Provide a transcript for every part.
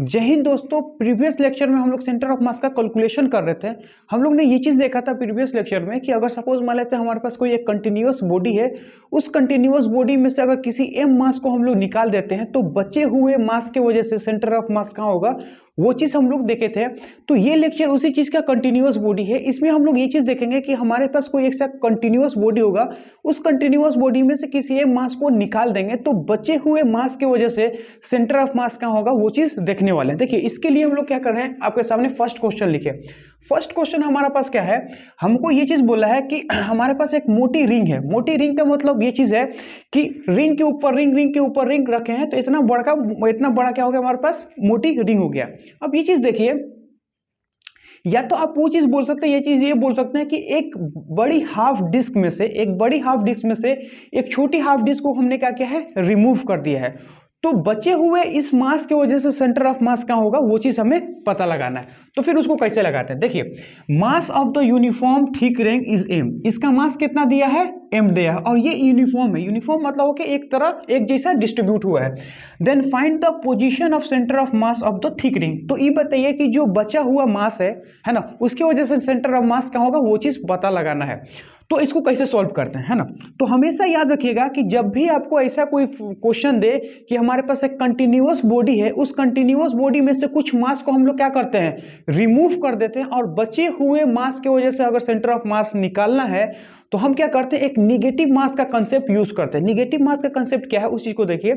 जय हिंद दोस्तों। Previous lecture में हम लोग सेंटर ऑफ मास का कैलकुलेशन कर रहे थे। हम लोग ने ये चीज़ देखा था प्रीवियस लेक्चर में कि अगर सपोज मान लेते हैं हमारे पास कोई एक कंटिन्यूअस बॉडी है, उस कंटिन्यूअस बॉडी में से अगर किसी एम मास को हम लोग निकाल देते हैं तो बचे हुए मास के वजह से सेंटर ऑफ मास कहाँ होगा, वो चीज़ हम लोग देखे थे। तो ये लेक्चर उसी चीज़ का कंटिन्यूअस बॉडी है। इसमें हम लोग ये चीज़ देखेंगे कि हमारे पास कोई एक सा कंटिन्यूअस बॉडी होगा, उस कंटिन्यूअस बॉडी में से किसी एक मास को निकाल देंगे तो बचे हुए मास के वजह से सेंटर ऑफ मास कहाँ होगा, वो चीज़ देखने वाले हैं। देखिए इसके लिए हम लोग क्या कर रहे हैं, आपके सामने फर्स्ट क्वेश्चन लिखे। फर्स्ट क्वेश्चन हमारा पास क्या है, हमको ये चीज बोला है कि हमारे पास एक मोटी रिंग है। मोटी रिंग का मतलब ये चीज है कि रिंग के ऊपर रिंग रखे हैं तो इतना बड़ा क्या हो गया, हमारे पास मोटी रिंग हो गया। अब ये चीज देखिए, या तो आप वो चीज बोल सकते हैं, ये बोल सकते हैं कि एक बड़ी हाफ डिस्क में से एक छोटी हाफ डिस्क को हमने क्या किया है, रिमूव कर दिया है। तो बचे हुए इस मास की वजह से सेंटर ऑफ मास कहाँ होगा, वो चीज हमें पता लगाना है। तो फिर उसको कैसे लगाते हैं, देखिए mass of the uniform thick ring is M. इसका मास कितना दिया है, एम दिया है, और ये यूनिफॉर्म है। यूनिफॉर्म मतलब हो कि एक जैसा डिस्ट्रीब्यूट हुआ है। Then find the position of centre of mass of the thick ring. तो ये बताइए कि जो बचा हुआ मास है ना, उसकी वजह से सेंटर ऑफ मास कहाँ होगा, वो चीज पता लगाना है। तो इसको कैसे सॉल्व करते हैं, है ना। तो हमेशा याद रखिएगा कि जब भी आपको ऐसा कोई क्वेश्चन दे कि हमारे पास एक कंटिन्यूअस बॉडी है, उस कंटिन्यूअस बॉडी में से कुछ मास को हम लोग क्या करते हैं, रिमूव कर देते हैं, और बचे हुए मास की वजह से अगर सेंटर ऑफ मास निकालना है तो हम क्या करते हैं, एक निगेटिव मास का कंसेप्ट यूज करते हैं। निगेटिव मास का कंसेप्ट क्या है, उस चीज को देखिए।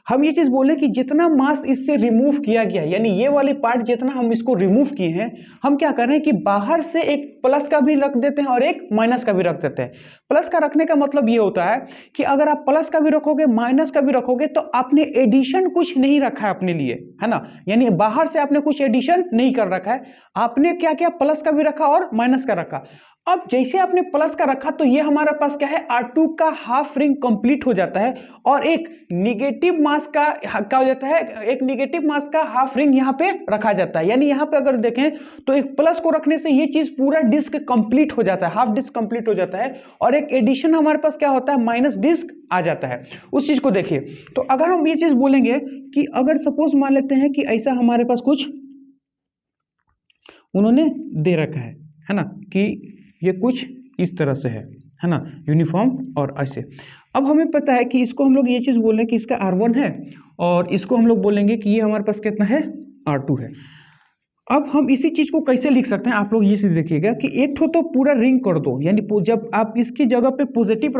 हम ये चीज बोले कि जितना मास इससे रिमूव किया गया, यानी ये वाली पार्ट जितना हम इसको रिमूव किए हैं, हम क्या कर रहे हैं कि बाहर से एक प्लस का भी रख देते हैं और एक माइनस का भी रख देते हैं। प्लस का रखने का मतलब ये होता है कि अगर आप प्लस का भी रखोगे माइनस का भी रखोगे तो आपने एडिशन कुछ नहीं रखा है अपने लिए, है ना। यानी बाहर से आपने कुछ एडिशन नहीं कर रखा है, आपने क्या किया, प्लस का भी रखा और माइनस का रखा। अब जैसे आपने प्लस का रखा तो ये हमारे पास क्या है, R2 का हाफ रिंग कंप्लीट हो जाता है, और एक निगेटिव मास का क्या हो जाता है, एक निगेटिव मास का हाफ रिंग यहाँ पे रखा जाता है। यानी यहाँ पे अगर देखें तो एक प्लस को रखने से ये चीज पूरा डिस्क कंप्लीट हो जाता है, हाफ डिस्क कंप्लीट हो जाता है, और एक एडिशन हमारे पास क्या होता है, माइनस डिस्क आ जाता है। उस चीज को देखिए। तो अगर हम ये चीज बोलेंगे कि अगर सपोज मान लेते हैं कि ऐसा हमारे पास कुछ उन्होंने दे रखा है ना, कि ये कुछ इस तरह से है ना, यूनिफॉर्म और ऐसे। अब हमें पता है कि इसको हम लोग ये चीज बोल रहे हैं कि इसका R1 है, और इसको हम लोग बोलेंगे कि ये हमारे पास कितना है, R2 है। अब हम इसी चीज को कैसे लिख सकते हैं, आप लोग ये चीज देखिएगा कि एक तो पूरा रिंग कर दो, यानी जब आप इसकी जगह पे पॉजिटिव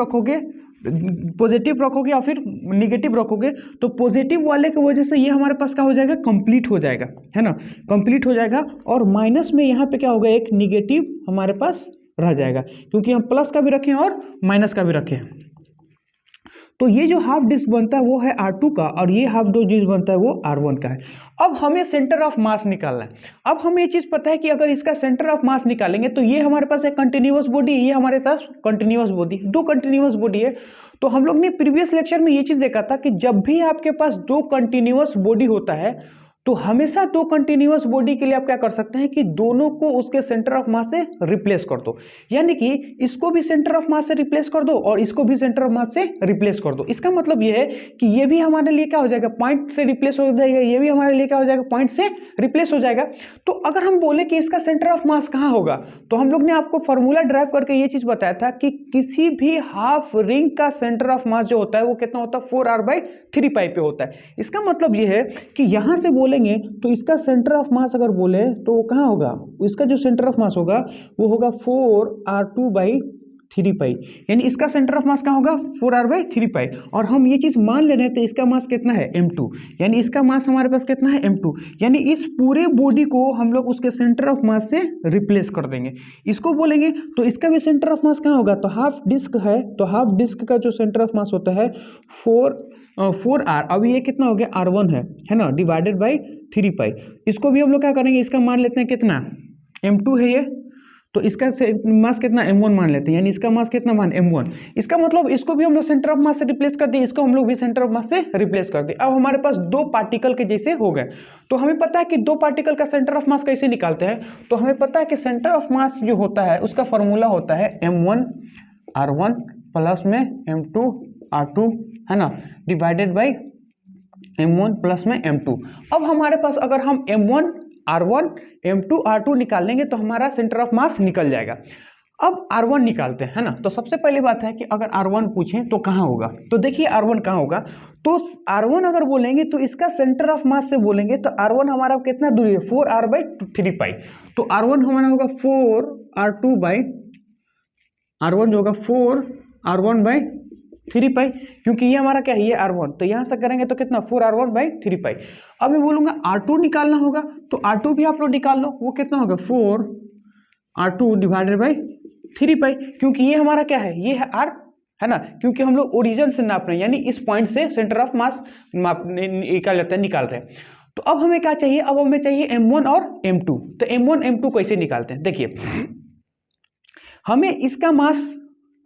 रखोगे या फिर निगेटिव रखोगे तो पॉजिटिव वाले की वजह से ये हमारे पास क्या हो जाएगा, कंप्लीट हो जाएगा, है ना, कंप्लीट हो जाएगा। और माइनस में यहाँ पे क्या होगा, एक निगेटिव हमारे पास रह जाएगा, क्योंकि हम प्लस का भी रखे हैं और माइनस का भी रखे हैं। तो ये जो हाफ डिस्क बनता है वो है R2 का, और ये हाफ डिस्क बनता है वो R1 का है। अब हमें सेंटर ऑफ मास निकालना है। अब हमें ये चीज पता है कि अगर इसका सेंटर ऑफ मास निकालेंगे तो ये हमारे पास एक कंटिन्यूअस बॉडी, ये हमारे पास कंटिन्यूअस बॉडी, दो कंटिन्यूअस बॉडी है। तो हम लोग ने प्रीवियस लेक्चर में ये चीज देखा था कि जब भी आपके पास दो कंटिन्यूअस बॉडी होता है तो हमेशा दो कंटिन्यूअस बॉडी के लिए आप क्या कर सकते हैं कि दोनों को उसके सेंटर ऑफ मास से रिप्लेस कर दो। यानी कि इसको भी सेंटर ऑफ मास से रिप्लेस कर दो और इसको भी सेंटर ऑफ मास से रिप्लेस कर दो। इसका मतलब ये है कि ये भी हमारे लिए क्या हो जाएगा, पॉइंट से रिप्लेस हो जाएगा, ये भी हमारे लिए क्या हो जाएगा, पॉइंट से रिप्लेस हो जाएगा। तो अगर हम बोले कि इसका सेंटर ऑफ मास कहाँ होगा, तो हम लोग ने आपको फॉर्मूला ड्राइव करके ये चीज बताया था कि किसी भी हाफ रिंग का सेंटर ऑफ मास जो होता है वो कितना होता है, 4r/3π पे होता है। इसका मतलब ये है कि यहां से बोलेंगे तो इसका सेंटर ऑफ मास अगर बोले तो वो कहाँ होगा, इसका जो सेंटर ऑफ मास होगा वो होगा 4r2/3π। यानी इसका सेंटर ऑफ मास कहाँ होगा, 4r/3π। और हम ये चीज मान ले रहे थे इसका मास कितना है, m2, यानी इसका मास हमारे पास कितना है, m2। यानी इस पूरे बॉडी को हम लोग उसके सेंटर ऑफ मास से रिप्लेस कर देंगे। इसको बोलेंगे तो इसका भी सेंटर ऑफ मास कहाँ होगा, तो हाफ डिस्क है, तो हाफ डिस्क का जो सेंटर ऑफ मास होता है 4r, अब ये कितना हो गया, R1 है ना, डिवाइडेड बाई 3π। इसको भी हम लोग क्या करेंगे, इसका मान लेते हैं कितना, m2 है ये, तो इसका मास कितना, m1 मान लेते हैं, यानी इसका मास कितना मान m1। इसका मतलब इसको भी हम लोग सेंटर ऑफ मास से रिप्लेस कर दिए, इसको हम लोग भी सेंटर ऑफ मास से रिप्लेस कर दिए। अब हमारे पास दो पार्टिकल के जैसे हो गए। तो हमें पता है कि दो पार्टिकल का सेंटर ऑफ मास कैसे निकालते हैं। तो हमें पता है कि सेंटर ऑफ मास जो होता है उसका फॉर्मूला होता है m1r1 प्लस में m2r2, है ना, डिवाइडेड बाई M1 प्लस में M2। अब हमारे पास अगर हम M1 R1 M2 R2 निकाल लेंगे तो हमारा सेंटर ऑफ मास निकल जाएगा। अब R1 निकालते हैं, है ना। तो सबसे पहली बात है कि अगर R1 पूछें तो कहाँ होगा, तो देखिए R1 कहाँ होगा। तो R1 अगर बोलेंगे तो इसका सेंटर ऑफ मास से बोलेंगे तो R1 हमारा कितना दूरी है, 4r/3π। तो R1 हमारा होगा 4r2 R1 जो होगा 4r1/3π, क्योंकि ये हमारा क्या है, ये R1, तो यहाँ से करेंगे तो कितना 4r1/3π। अब मैं बोलूंगा R2 निकालना होगा, तो R2 भी आप लोग निकाल लो, वो कितना होगा 4r2/3π, क्योंकि ये हमारा क्या है, ये है R, है ना, क्योंकि हम लोग ओरिजिन से नाप रहे हैं, यानी इस पॉइंट से सेंटर ऑफ मास निकाल रहे हैं। तो अब हमें क्या चाहिए, अब हमें चाहिए M1 और M2। तो M1 M2 कैसे निकालते हैं, देखिए हमें इसका मास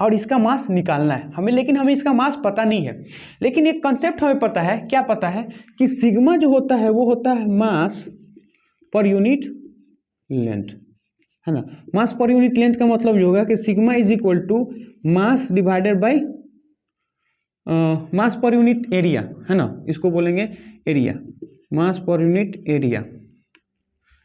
और इसका मास निकालना है हमें, लेकिन हमें इसका मास पता नहीं है। लेकिन एक कंसेप्ट हमें पता है, क्या पता है कि सिग्मा जो होता है वो होता है मास पर यूनिट लेंथ, है ना। मास पर यूनिट लेंथ का मतलब ये होगा कि sigma is equal to mass divided by mass पर यूनिट एरिया, है ना, इसको बोलेंगे एरिया, मास पर यूनिट एरिया,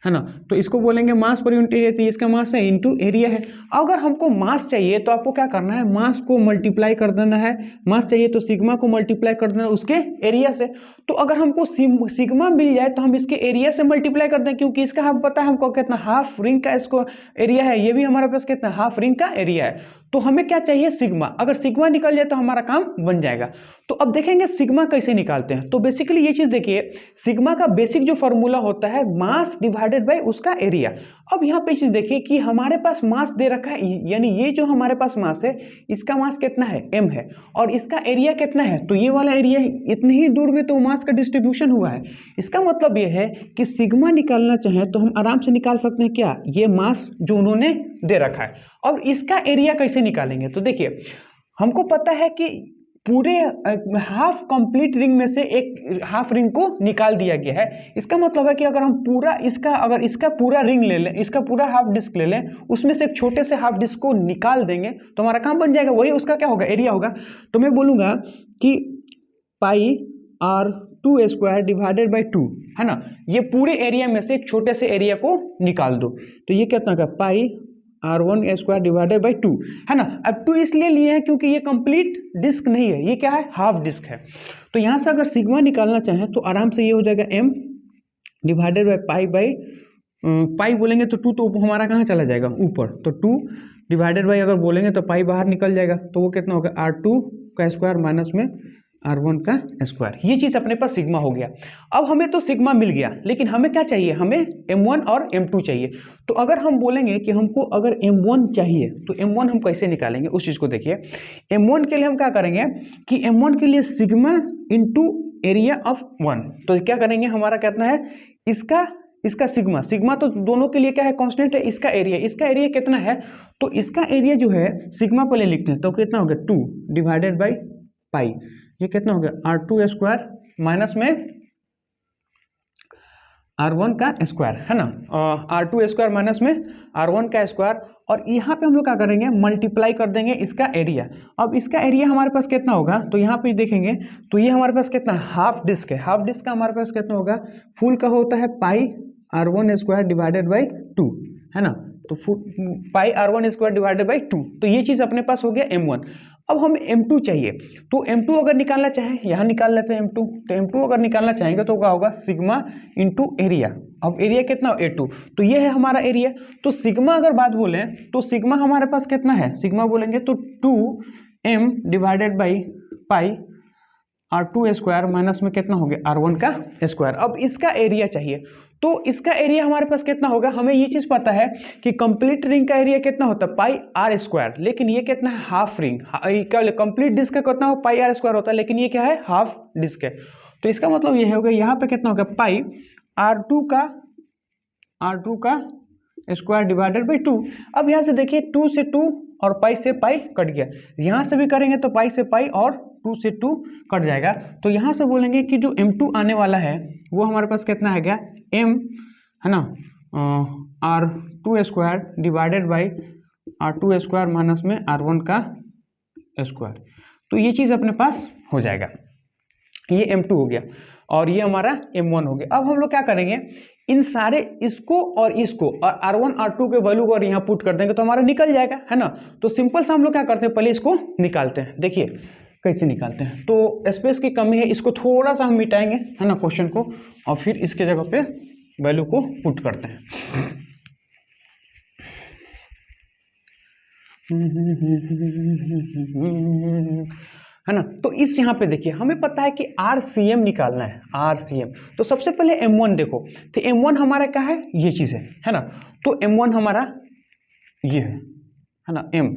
है ना। तो इसको बोलेंगे मास पर यूनिट एरिया, तो इसका मास है इनटू एरिया है। अगर हमको मास चाहिए तो आपको क्या करना है, मास को मल्टीप्लाई कर देना है, मास चाहिए तो सिग्मा को मल्टीप्लाई कर देना है उसके एरिया से। तो अगर हमको सिग्मा मिल जाए तो हम इसके एरिया से मल्टीप्लाई कर दें, क्योंकि इसका हम पता है हमको कितना हाफ रिंग का इसको एरिया है, ये भी हमारे पास कितना हाफ रिंग का एरिया है। तो हमें क्या चाहिए, सिग्मा। अगर सिग्मा निकल जाए तो हमारा काम बन जाएगा। तो अब देखेंगे सिग्मा कैसे निकालते हैं। तो बेसिकली ये चीज देखिए, सिग्मा का बेसिक जो फॉर्मूला होता है मास डिवाइडेड बाय उसका एरिया। अब यहाँ पे चीज देखिए कि हमारे पास मास दे रखा है, यानी ये जो हमारे पास मास है इसका मास कितना है, m है, और इसका एरिया कितना है, तो ये वाला एरिया इतनी ही दूर में तो मास का डिस्ट्रीब्यूशन हुआ है। इसका मतलब ये है कि सिग्मा निकालना चाहे तो हम आराम से निकाल सकते हैं, क्या, ये मास जो उन्होंने दे रखा है। और इसका एरिया कैसे निकालेंगे, तो देखिए हमको पता है कि पूरे हाफ कंप्लीट रिंग में से एक हाफ रिंग को निकाल दिया गया है। इसका मतलब है कि अगर हम पूरा इसका पूरा रिंग ले लें, इसका पूरा हाफ डिस्क ले लें, उसमें से एक छोटे से हाफ डिस्क को निकाल देंगे तो हमारा काम बन जाएगा, वही उसका क्या होगा, एरिया होगा। तो मैं बोलूंगा कि πr2² डिवाइडेड बाई 2, है ना, ये पूरे एरिया में से एक छोटे से एरिया को निकाल दो, तो ये कितना होगा πr1² डिवाइडेड बाई 2, है ना। अब 2 इसलिए लिए हैं क्योंकि ये कंप्लीट डिस्क नहीं है, ये क्या है, हाफ डिस्क है। तो यहाँ से अगर सिग्मा निकालना चाहें तो आराम से ये हो जाएगा m डिवाइडेड बाई पाई बोलेंगे तो 2 तो हमारा कहाँ चला जाएगा, ऊपर, तो 2 डिवाइडेड बाई अगर बोलेंगे तो पाई बाहर निकल जाएगा, तो वो कितना होगा r2 का स्क्वायर माइनस में r1 का स्क्वायर। ये चीज अपने पास सिग्मा हो गया। अब हमें तो सिग्मा मिल गया, लेकिन हमें क्या चाहिए, हमें m1 और m2 चाहिए। तो अगर हम बोलेंगे कि हमको अगर m1 चाहिए तो m1 हम कैसे निकालेंगे, उस चीज को देखिए। m1 के लिए हम क्या करेंगे कि m1 के लिए सिग्मा इंटू एरिया ऑफ 1, तो क्या करेंगे, हमारा कितना है, इसका सिग्मा तो दोनों के लिए क्या है, कांस्टेंट है, इसका एरिया कितना है, तो इसका एरिया जो है सिग्मा पहले लिखते हैं, तो कितना हो गया 2 डिवाइडेड बाई पाई, ये कितना हो गया r2² माइनस में r1 का स्क्वायर, है ना, r2² माइनस में r1 का स्क्वायर। और यहाँ पे हम लोग क्या करेंगे, मल्टीप्लाई कर देंगे इसका एरिया। अब इसका एरिया हमारे पास कितना होगा, तो यहाँ पे देखेंगे तो ये हमारे पास कितना, हाफ डिस्क है, हाफ डिस्क का हमारे पास कितना होगा, फुल का होता है πr1² डिवाइडेड बाई 2, है ना, तो πr1² डिवाइडेड बाई 2, तो ये चीज अपने पास हो गया m1। अब हमें m2 चाहिए, तो m2 अगर निकालना चाहें, यहाँ निकाल लेते हैं m2, तो m2 अगर निकालना चाहेंगे तो क्या होगा, सिग्मा इंटू एरिया। अब एरिया कितना, a2, तो ये है हमारा एरिया। तो सिग्मा अगर बात बोले तो सिग्मा हमारे पास कितना है, सिग्मा बोलेंगे तो 2m divided by pi r2² minus में कितना हो गया, r1 का स्क्वायर। अब इसका एरिया चाहिए, तो इसका एरिया हमारे पास कितना होगा, हमें ये चीज पता है कि कंप्लीट रिंग का एरिया कितना होता है πr², लेकिन ये कितना है, हाफ रिंग, कंप्लीट डिस्क का कितना हो, πr² होता है, लेकिन ये क्या है, हाफ डिस्क है। तो इसका मतलब ये होगा, यहाँ पे कितना होगा, पाई r2 का स्क्वायर डिवाइडेड बाई 2। अब यहाँ से देखिए 2 से 2 और पाई से पाई कट गया, यहाँ से भी करेंगे तो पाई से पाई और 2 से 2 कट जाएगा। तो यहाँ से बोलेंगे कि जो m2 आने वाला है वो हमारे पास कितना है गया, m, है ना, r2² divided by r2² minus में r1 का स्क्वायर। तो ये चीज़ अपने पास हो जाएगा, ये m2 हो गया। और ये हमारा M1 हो गया। अब हम लोग क्या करेंगे, इन सारे इसको और R1 R2 के वैल्यू को और यहाँ पुट कर देंगे तो हमारा निकल जाएगा, है ना। तो सिंपल सा हम लोग क्या करते हैं, पहले इसको निकालते हैं। देखिए कैसे निकालते हैं, तो स्पेस की कमी है, इसको थोड़ा सा हम मिटाएंगे, है ना, क्वेश्चन को, और फिर इसके जगह पे वैल्यू को पुट करते हैं। है ना। तो इस यहाँ पे देखिए हमें पता है कि RCM निकालना है, RCM। तो सबसे पहले M1 देखो, तो M1 हमारा क्या है, ये चीज है ना। तो M1 हमारा ये है ना, M।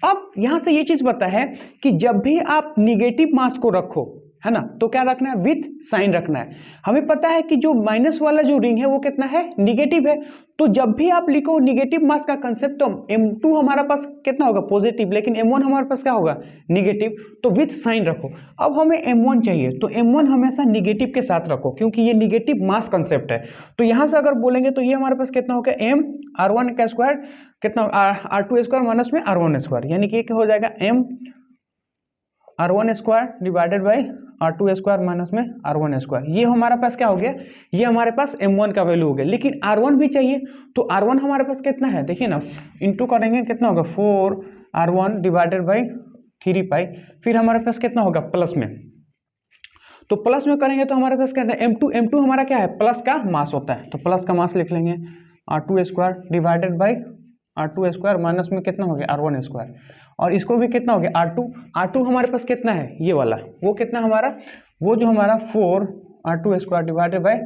अब यहां से ये चीज पता है कि जब भी आप निगेटिव मास को रखो, है ना, तो क्या रखना है, विथ साइन रखना है। हमें पता है कि जो माइनस वाला जो रिंग है वो कितना है, निगेटिव है। तो जब भी आप लिखो निगेटिव मास का कंसेप्ट, तो M2 हमारा पास कितना होगा, पॉजिटिव, लेकिन M1 हमारे पास क्या होगा, निगेटिव, तो विथ साइन रखो। अब हमें M1 चाहिए, तो M1 हमेशा निगेटिव के साथ रखो, क्योंकि ये निगेटिव मास कंसेप्ट है। तो यहां से अगर बोलेंगे तो ये हमारे पास कितना होगा, M R1 का स्क्वायर कितना, R2 स्क्वायर माइनस में R1 स्क्वायर, यानी कि क्या हो जाएगा, M R1 square divided by R2 square minus में R1 स्क्वायर। ये हमारे पास क्या हो गया, ये हमारे पास M1 का वैल्यू हो गया। लेकिन R1 भी चाहिए, तो R1 हमारे पास कितना है, देखिए ना, इंटू करेंगे कितना होगा, 4R1 डिवाइडेड बाई 3 पाई, फिर हमारे पास कितना होगा, प्लस में। तो प्लस में करेंगे तो हमारे पास क्या है, M2 हमारा क्या है, प्लस का मास होता है, तो प्लस का मास लिख लेंगे, R2 square divided by R2 square minus में कितना हो गया, R1 स्क्वायर। और इसको भी कितना हो गया, R2 हमारे पास कितना है, ये वाला, वो कितना हमारा, वो जो हमारा 4R2 square divided by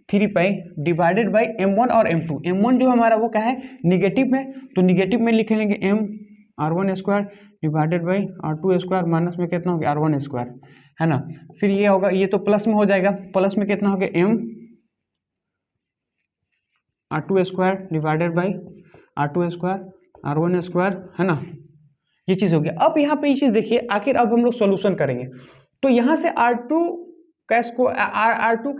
3 pi divided by M1 और M2। M1 जो हमारा वो क्या है, निगेटिव में, तो निगेटिव में लिख लेंगे M R1 square divided by R2 square minus में कितना हो गया, R1 स्क्वायर, है ना। फिर ये होगा, ये तो प्लस में हो जाएगा, प्लस में कितना हो गया, M R2 square divided by R2 square R1 square, है ना। ये चीज हो गया। अब यहाँ पे ये चीज देखिए, आखिर अब हम लोग सॉल्यूशन करेंगे, तो यहाँ से R2 का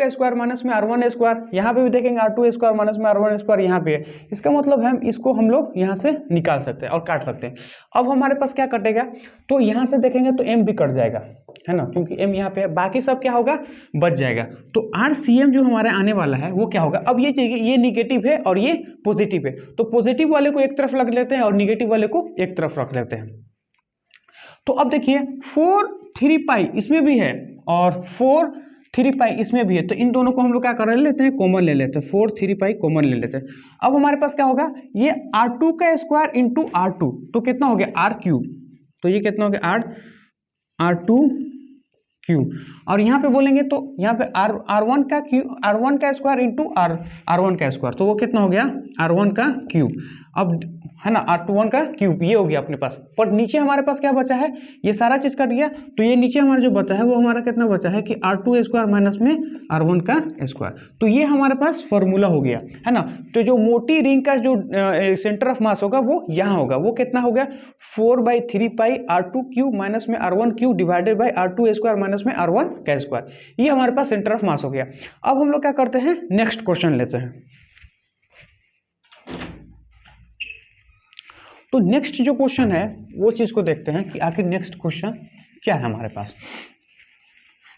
स्क्वायर माइनस में R1 स्क्वायर, यहाँ पे भी देखेंगे R2 स्क्वायर माइनस में R1 स्क्वायर यहाँ पे है। इसका मतलब हम इसको हम लोग यहाँ से निकाल सकते हैं और काट सकते हैं। अब हमारे पास क्या कटेगा, तो यहाँ से देखेंगे तो M भी कट जाएगा, है ना, क्योंकि M यहाँ पे है, बाकी सब क्या होगा, बच जाएगा। तो RCM जो हमारे आने वाला है वो क्या होगा, अब ये निगेटिव है और ये पॉजिटिव है, तो पॉजिटिव वाले को एक तरफ रख लेते हैं और निगेटिव वाले को एक तरफ रख लेते हैं। तो अब देखिए 4 3 इसमें भी है और 4 3 इसमें भी है, तो इन दोनों को हम लोग क्या कर लेते हैं, कॉमन ले लेते हैं, 4 3 कॉमन ले लेते हैं। अब हमारे पास क्या होगा, ये R2 का स्क्वायर इंटू R2, तो कितना हो गया, R3, तो ये कितना हो गया, R2 क्यूब। और यहाँ पे बोलेंगे तो यहाँ पे R1 का स्क्वायर इंटू R1 का स्क्वायर, तो वो कितना हो गया, R1 का क्यूब। अब है ना, R21 का क्यूब, ये हो गया अपने पास। पर नीचे हमारे पास क्या बचा है, ये सारा चीज कट गया, तो ये नीचे हमारा जो बचा है वो हमारा कितना बचा है कि R2 स्क्वायर माइनस में R1 का स्क्वायर। तो ये हमारे पास फॉर्मूला हो गया, है ना। तो जो मोटी रिंग का जो सेंटर ऑफ मास होगा वो यहाँ होगा, वो कितना हो गया, 4/3 R2 क्यूब माइनस में R1 cube divided by R2 square minus में R1 का स्क्वायर। ये हमारे पास सेंटर ऑफ मास हो गया। अब हम लोग क्या करते हैं, नेक्स्ट क्वेश्चन लेते हैं। तो नेक्स्ट जो क्वेश्चन है वो चीज को देखते हैं कि आखिर नेक्स्ट क्वेश्चन क्या है हमारे पास।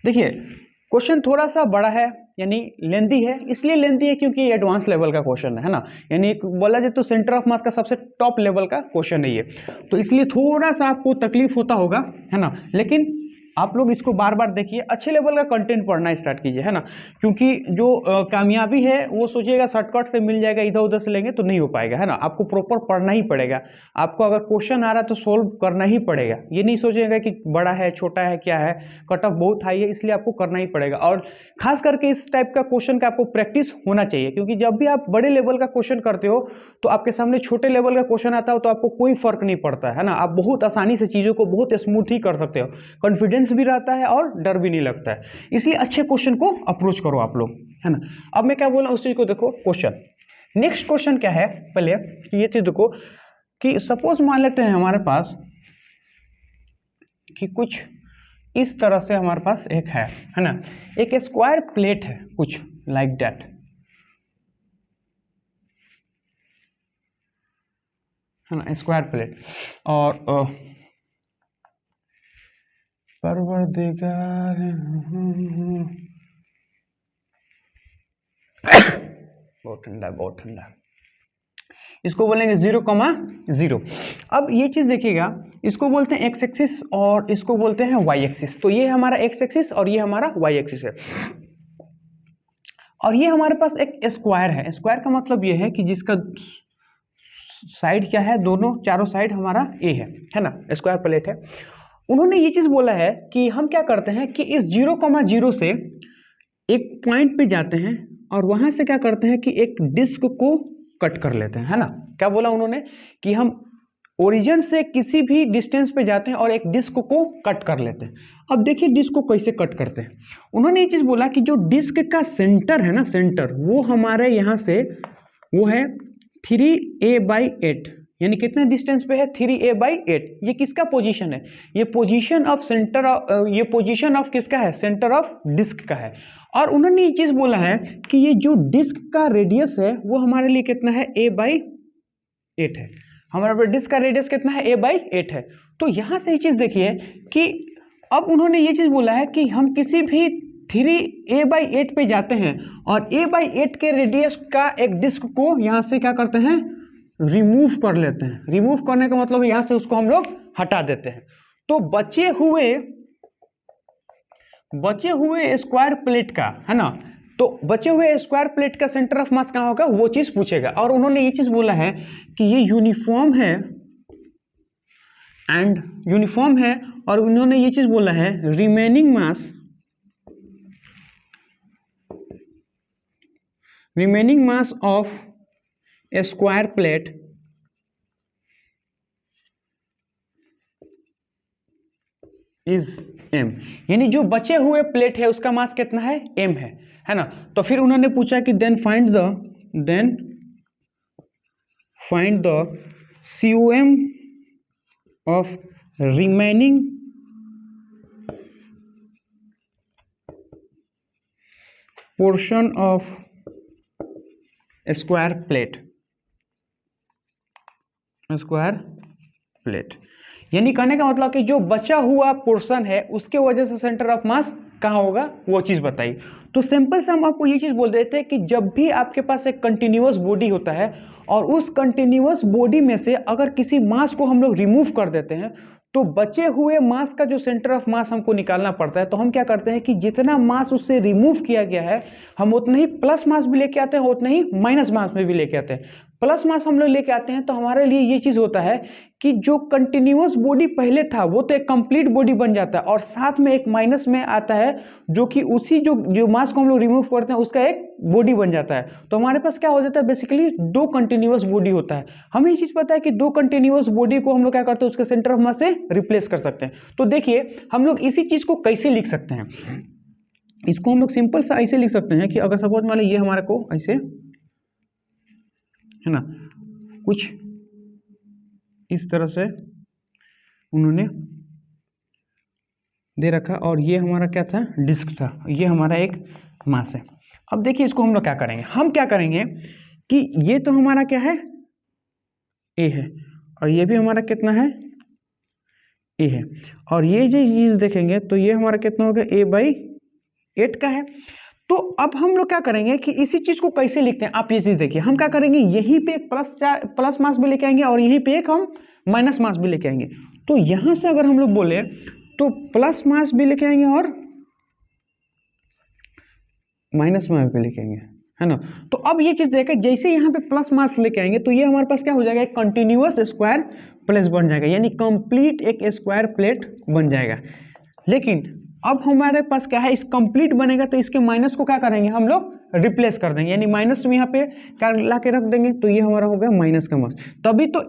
देखिए क्वेश्चन थोड़ा सा बड़ा है, यानी लेंदी है, इसलिए लेंदी है क्योंकि एडवांस लेवल का क्वेश्चन है ना, यानी बोला जाए तो सेंटर ऑफ मास का सबसे टॉप लेवल का क्वेश्चन है ये, तो इसलिए थोड़ा सा आपको तकलीफ होता होगा, है ना। लेकिन आप लोग इसको बार बार देखिए, अच्छे लेवल का कंटेंट पढ़ना स्टार्ट कीजिए, है ना, क्योंकि जो कामयाबी है वो सोचिएगा शॉर्टकट से मिल जाएगा, इधर उधर से लेंगे तो नहीं हो पाएगा, है ना। आपको प्रॉपर पढ़ना ही पड़ेगा, आपको अगर क्वेश्चन आ रहा है तो सोल्व करना ही पड़ेगा। ये नहीं सोचिएगा कि बड़ा है छोटा है क्या है, कट ऑफ बहुत हाई है इसलिए आपको करना ही पड़ेगा। और खास करके इस टाइप का क्वेश्चन का आपको प्रैक्टिस होना चाहिए, क्योंकि जब भी आप बड़े लेवल का क्वेश्चन करते हो तो आपके सामने छोटे लेवल का क्वेश्चन आता हो तो आपको कोई फर्क नहीं पड़ता है ना, आप बहुत आसानी से चीज़ों को बहुत स्मूथ ही कर सकते हो, कॉन्फिडेंस भी रहता है और डर भी नहीं लगता है, इसलिए अच्छे क्वेश्चन को अप्रोच करो आप लोग, है ना। अब मैं क्या बोला उस चीज को देखो, क्वेश्चन नेक्स्ट क्वेश्चन क्या है, पहले ये चीज देखो कि सपोज मान लेते हैं हमारे पास कि कुछ इस तरह से हमारे पास एक है ना, एक स्क्वायर प्लेट है कुछ लाइक दैट, है ना, स्क्वायर प्लेट। और परवरदिगार बहुत ठंडा, बहुत ठंडा। इसको बोलेंगे 0,0। अब ये चीज देखिएगा, इसको बोलते हैं एक्स एक्सिस और इसको बोलते हैं वाई एक्सिस। तो ये हमारा एक्स एक्सिस और ये हमारा वाई एक्सिस है। और ये हमारे पास एक स्क्वायर है। स्क्वायर का मतलब ये है कि जिसका साइड क्या है, दोनों चारों साइड हमारा ए है ना, स्क्वायर प्लेट है। उन्होंने ये चीज बोला है कि हम क्या करते हैं कि इस 0,0 से एक पॉइंट पे जाते हैं और वहां से क्या करते हैं कि एक डिस्क को कट कर लेते हैं, है ना। क्या बोला उन्होंने कि हम ओरिजिन से किसी भी डिस्टेंस पे जाते हैं और एक डिस्क को कट कर लेते हैं। अब देखिए डिस्क को कैसे कट करते हैं। उन्होंने ये चीज बोला कि जो डिस्क का सेंटर है ना, सेंटर वो हमारे यहाँ से वो है 3a/8, यानी कितने डिस्टेंस पे है, 3a/8। ये किसका पोजीशन है, ये पोजीशन ऑफ सेंटर, ये पोजीशन ऑफ किसका है, सेंटर ऑफ डिस्क का है। और उन्होंने ये चीज बोला है कि ये जो डिस्क का रेडियस है वो हमारे लिए कितना है, a/8 है। हमारा डिस्क का रेडियस कितना है, a/8 है। तो यहां से ये चीज देखिए कि अब उन्होंने ये चीज बोला है कि हम किसी भी 3a/8 पे जाते हैं और a/8 के रेडियस का एक डिस्क को यहां से क्या करते हैं, रिमूव कर लेते हैं। रिमूव करने का मतलब यहां से उसको हम लोग हटा देते हैं। तो बचे हुए स्क्वायर प्लेट का, है ना, तो बचे हुए स्क्वायर प्लेट का सेंटर ऑफ मास कहाँ होगा, वो चीज पूछेगा। और उन्होंने ये चीज बोला है कि ये यूनिफॉर्म है और उन्होंने ये चीज बोला है remaining mass of A square plate is m, यानी जो बचे हुए प्लेट है उसका मास कितना है, m है ना। तो फिर उन्होंने पूछा कि then find the COM of remaining portion of square plate. यानी कहने का मतलब कि जो बचा हुआ पोर्शन है उसके वजह से सेंटर ऑफ मास कहाँ होगा, वो चीज बताई। तो सिंपल से हम आपको ये चीज बोल देते हैं कि जब भी आपके पास एक कंटिन्यूअस बॉडी होता है और उस कंटिन्यूअस बॉडी में से अगर किसी मास को हम लोग रिमूव कर देते हैं तो बचे हुए मास का जो सेंटर ऑफ मास हमको निकालना पड़ता है। तो हम क्या करते हैं कि जितना मास उससे रिमूव किया गया है हम उतना ही प्लस मास भी लेके आते हैं, उतना ही माइनस मास में भी लेके आते हैं। प्लस मास हम लोग लेके आते हैं तो हमारे लिए ये चीज होता है कि जो कंटिन्यूअस बॉडी पहले था वो तो एक कंप्लीट बॉडी बन जाता है और साथ में एक माइनस में आता है जो कि उसी जो मास को हम लोग रिमूव करते हैं उसका एक बॉडी बन जाता है। तो हमारे पास क्या हो जाता है, बेसिकली दो कंटिन्यूअस बॉडी होता है। हमें ये चीज पता है कि दो कंटिन्यूअस बॉडी को हम लोग क्या करते हैं, उसके सेंटर ऑफ मास से रिप्लेस कर सकते हैं। तो देखिए हम लोग इसी चीज को कैसे लिख सकते हैं, इसको हम लोग सिंपल सा ऐसे लिख सकते हैं कि अगर सपोज मान लीजिए ये हमारे को ऐसे है ना, कुछ इस तरह से उन्होंने दे रखा और ये हमारा क्या था, डिस्क था, ये हमारा एक मास है। अब देखिए इसको हम लोग क्या करेंगे, हम क्या करेंगे कि ये तो हमारा क्या है, ए है और ये भी हमारा कितना है, ए है। और ये जो चीज देखेंगे तो ये हमारा कितना हो गया, a/8 का है। तो अब हम लोग क्या करेंगे कि इसी चीज को कैसे लिखते हैं, आप ये चीज देखिए। हम क्या करेंगे, यहीं पे एक प्लस मास भी लेके आएंगे और यहीं पे एक हम माइनस मास भी लेके आएंगे। तो यहां से अगर हम लोग बोले तो प्लस मास भी लेके आएंगे और माइनस मास भी लेके आएंगे, है ना। तो अब ये चीज देखिए, जैसे यहाँ पे प्लस मास लेके आएंगे तो ये हमारे पास क्या हो जाएगा, एक कंटिन्यूअस स्क्वायर प्लेट बन जाएगा, यानी कंप्लीट एक स्क्वायर प्लेट बन जाएगा। लेकिन अब हमारे पास क्या है, इस कंप्लीट बनेगा तो इसके माइनस को क्या करेंगे, हम लोग रिप्लेस कर देंगे, यानी माइनस में यहाँ पे क्या ला के रख देंगे तो ये हमारा हो गया माइनस का मास। तभी तो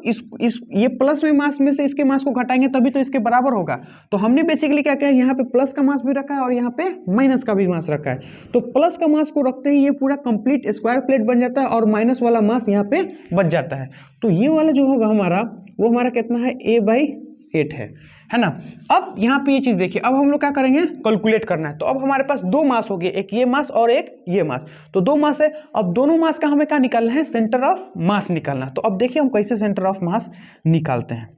ये प्लस में मास में से इसके मास को घटाएंगे तभी तो इसके बराबर होगा। तो हमने बेसिकली क्या किया, यहाँ पे प्लस का मास भी रखा है और यहाँ पे माइनस का भी मास रखा है। तो प्लस का मास को रखते ही ये पूरा कंप्लीट स्क्वायर प्लेट बन जाता है और माइनस वाला मास यहाँ पे बच जाता है। तो ये वाला जो होगा हमारा, वो हमारा कितना है, a/8 है ना। अब यहाँ पे ये चीज देखिए, अब हम लोग क्या करेंगे, कैलकुलेट करना है। तो अब हमारे पास दो मास हो गए, एक ये मास और एक ये मास। तो दो मास है, अब दोनों मास का हमें क्या निकालना है, सेंटर ऑफ मास निकालना है। तो अब देखिए हम कैसे सेंटर ऑफ मास निकालते हैं।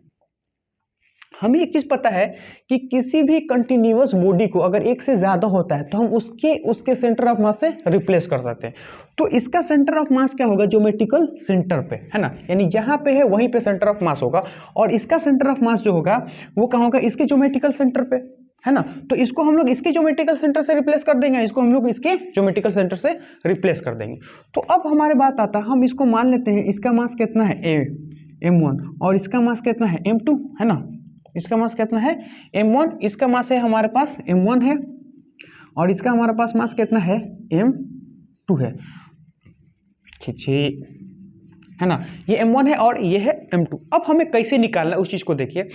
हमें एक चीज पता है कि किसी भी कंटिन्यूअस बॉडी को अगर एक से ज्यादा होता है तो हम उसके सेंटर ऑफ मास से रिप्लेस कर सकते हैं। तो इसका सेंटर ऑफ मास क्या होगा, ज्योमेट्रिकल सेंटर पे, है ना, यानी जहां पे है वहीं पे सेंटर ऑफ मास होगा। और इसका सेंटर ऑफ मास जो होगा वो कहाँ होगा, इसके ज्योमेट्रिकल सेंटर पे, है ना। तो इसको हम लोग इसके ज्योमेट्रिकल सेंटर से रिप्लेस कर देंगे, इसको हम लोग इसके ज्योमेट्रिकल सेंटर से रिप्लेस कर देंगे। तो अब हमारे बात आता है, हम इसको मान लेते हैं इसका मास कितना है m1 और इसका मास कितना है m2, है ना। इसका मास कितना है m1, इसका मास है हमारे पास m1 है और इसका हमारे पास मास कितना है m2 है, ठीक है ना। ये m1 है और ये है m2। अब हमें कैसे निकालना है उस चीज को देखिए।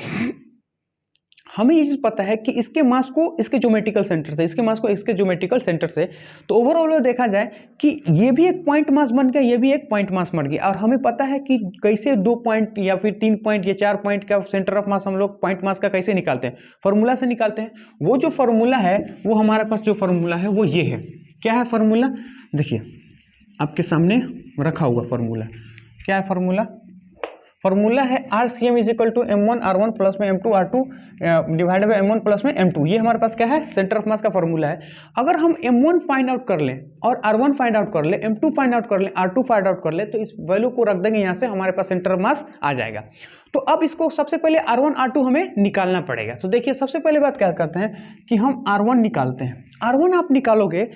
हमें ये चीज पता है कि इसके मास को इसके ज्योमेट्रिकल सेंटर से, इसके मास को इसके ज्योमेट्रिकल सेंटर से, तो ओवरऑल देखा जाए कि ये भी एक पॉइंट मास बन गया, ये भी एक पॉइंट मास बन गया। और हमें पता है कि कैसे 2 पॉइंट या फिर 3 पॉइंट या 4 पॉइंट का सेंटर ऑफ मास हम लोग पॉइंट मास का कैसे निकालते हैं, फॉर्मूला से निकालते हैं। वो जो फॉर्मूला है वो हमारे पास जो फॉर्मूला है वो ये है। क्या है फॉर्मूला, देखिए आपके सामने रखा हुआ फॉर्मूला। क्या है फॉर्मूला, फॉर्मूला है RCM is equal to m1 r1 plus में m2 r2 divided by m1 plus में m2। ये हमारे पास क्या है, सेंटर ऑफ मास का फॉर्मूला है। अगर हम m1 फाइंड आउट कर लें और r1 फाइंड आउट कर लें, m2 फाइंड आउट कर लें, r2 फाइंड आउट कर लें, तो इस वैल्यू को रख देंगे यहाँ से, हमारे पास सेंटर ऑफ मास आ जाएगा। तो अब इसको सबसे पहले r1 r2 हमें निकालना पड़ेगा। तो देखिए सबसे पहले बात क्या करते हैं कि हम r1 निकालते हैं। r1 आप निकालोगे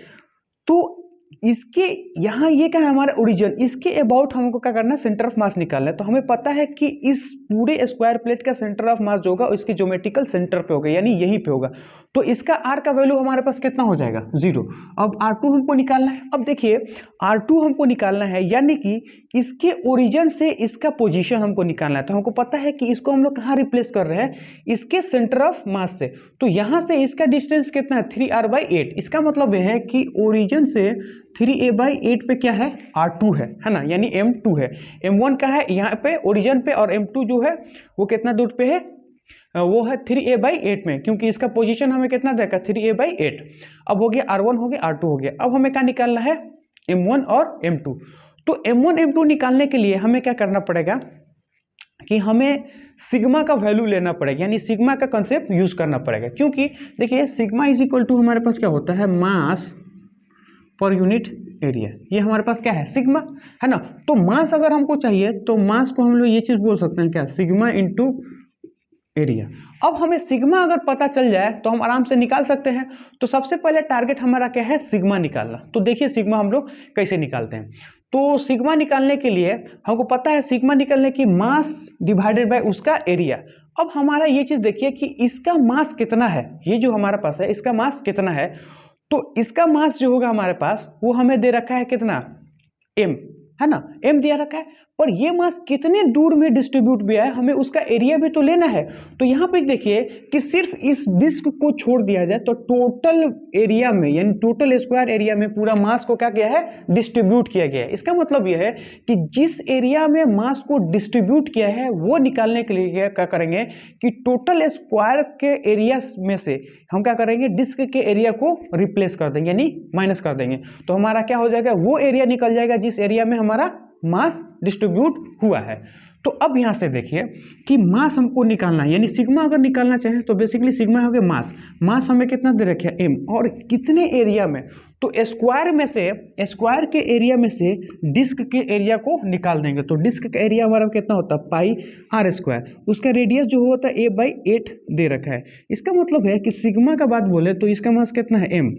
तो इसके यहाँ ये क्या है हमारा ओरिजिन, इसके अबाउट हमको क्या करना है, सेंटर ऑफ मास निकालना है। तो हमें पता है कि इस पूरे स्क्वायर प्लेट का सेंटर ऑफ मास जो होगा इसके ज्योमेट्रिकल सेंटर पे होगा, यानी यहीं पे होगा। तो इसका r का वैल्यू हमारे पास कितना हो जाएगा, 0। अब r2 हमको निकालना है। अब देखिए r2 हमको निकालना है, यानी कि इसके ओरिजिन से इसका पोजीशन हमको निकालना है। तो हमको पता है कि इसको हम लोग कहाँ रिप्लेस कर रहे हैं, इसके सेंटर ऑफ मास से। तो यहाँ से इसका डिस्टेंस कितना है, 3r/8। इसका मतलब यह है कि ओरिजिन से 3a/8 पे क्या है, r2 है ना, यानी m2 है। m1 का है यहाँ पे ओरिजिन पे और m2 जो है वो कितना दूर पे है, वो है 3a/8 में, क्योंकि इसका पोजीशन हमें कितना देगा, 3a/8। अब हो गया r1 हो गया, r2 हो गया। अब हमें क्या निकालना है, m1 और m2। तो m1 m2 निकालने के लिए हमें क्या करना पड़ेगा कि हमें सिग्मा का वैल्यू लेना पड़ेगा, यानी सिग्मा का कंसेप्ट यूज करना पड़ेगा। क्योंकि देखिए सिग्मा इज इक्वल टू हमारे पास क्या होता है, मास पर यूनिट एरिया। ये हमारे पास क्या है, सिग्मा, है ना। तो मास अगर हमको चाहिए तो मास को हम लोग ये चीज बोल सकते हैं क्या, सिग्मा इंटू एरिया। अब हमें सिग्मा अगर पता चल जाए तो हम आराम से निकाल सकते हैं। तो सबसे पहले टारगेट हमारा क्या है, सिग्मा निकालना। तो देखिए सिग्मा हम लोग कैसे निकालते हैं। तो सिग्मा निकालने के लिए हमको पता है, सिग्मा निकालने की मास डिवाइडेड बाय उसका एरिया। अब हमारा ये चीज देखिए कि इसका मास कितना है, ये जो हमारे पास है इसका मास कितना है। तो इसका मास जो होगा हमारे पास वो हमें दे रखा है कितना, m, है ना, m दिया रखा है। पर ये मास कितने दूर में डिस्ट्रीब्यूट भी है, हमें उसका एरिया भी तो लेना है। तो यहाँ पे देखिए कि सिर्फ इस डिस्क को छोड़ दिया जाए तो टोटल एरिया में, यानी टोटल स्क्वायर एरिया में पूरा मास को क्या किया है, डिस्ट्रीब्यूट किया गया है। इसका मतलब यह है कि जिस एरिया में मास को डिस्ट्रीब्यूट किया है वो निकालने के लिए क्या करेंगे कि टोटल स्क्वायर के एरिया में से हम क्या करेंगे, डिस्क के एरिया को रिप्लेस कर देंगे, यानी माइनस कर देंगे। तो हमारा क्या हो जाएगा, वो एरिया निकल जाएगा जिस एरिया में हमारा मास डिस्ट्रीब्यूट हुआ है। तो अब यहां से देखिए कि मास हमको निकालना है, यानी सिग्मा अगर निकालना चाहे तो बेसिकली सिग्मा हो गया मास। मास हमें कितना दे रखा है, m, और कितने एरिया में, तो स्क्वायर में से, स्क्वायर के एरिया में से डिस्क के एरिया को निकाल देंगे। तो डिस्क का एरिया हमारा कितना होता है, पाई r स्क्वायर। उसका रेडियस जो होता है a/8 दे रखा है। इसका मतलब है कि सिग्मा का बात बोले तो इसका मास कितना है, m,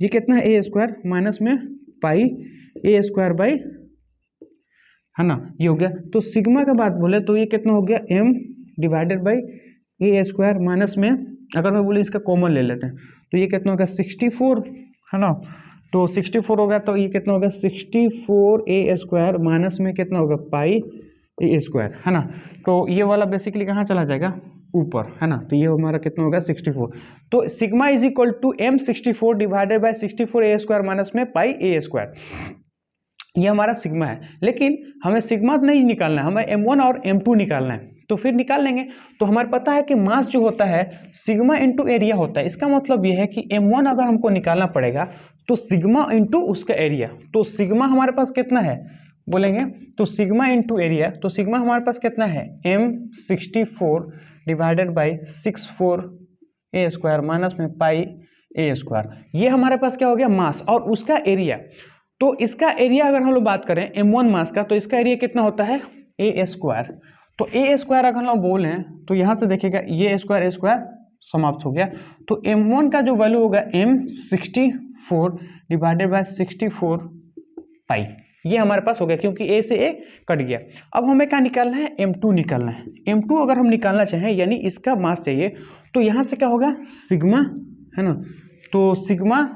ये कितना है, a स्क्वायर माइनस में पाई a स्क्वायर बाई, है ना, ये हो गया। तो सिग्मा का बात बोले तो ये कितना हो गया, m divided by a square minus में, अगर मैं बोले इसका कॉमन ले लेते हैं तो ये कितना होगा, 64, है ना। तो 64 होगा तो ये कितना होगा, 64a स्क्वायर माइनस में कितना होगा, पाई a स्क्वायर, है ना। तो ये वाला बेसिकली कहाँ चला जाएगा, ऊपर, है ना। तो ये हमारा कितना होगा, 64। तो sigma is equal to m 64 divided by 64a square minus में पाई a स्क्वायर। ये हमारा सिग्मा है। लेकिन हमें सिग्मा नहीं निकालना है, हमें m1 और m2 निकालना है। तो फिर निकाल लेंगे। तो हमारे पता है कि मास जो होता है सिग्मा इंटू एरिया होता है। इसका मतलब ये है कि m1 अगर हमको निकालना पड़ेगा तो सिग्मा इंटू उसका एरिया। तो सिग्मा हमारे पास कितना है बोलेंगे, तो सिग्मा इंटू एरिया, तो सिग्मा हमारे पास कितना है, m 64 divided by 64a² minus में पाई a²। ये हमारे पास क्या हो गया मास, और उसका एरिया। तो इसका एरिया अगर हम लोग बात करें m1 मास का, तो इसका एरिया कितना होता है a²। तो a² अगर हम लोग बोलें तो यहाँ से देखिएगा ये a² समाप्त हो गया। तो m1 का जो वैल्यू होगा m64 डिवाइडेड बाय 64 पाई, ये हमारे पास हो गया क्योंकि a से a कट गया। अब हमें क्या निकालना है, m2 निकालना है। m2 अगर हम निकालना चाहें यानी इसका मास चाहिए, तो यहाँ से क्या होगा सिग्मा, है ना, तो सिग्मा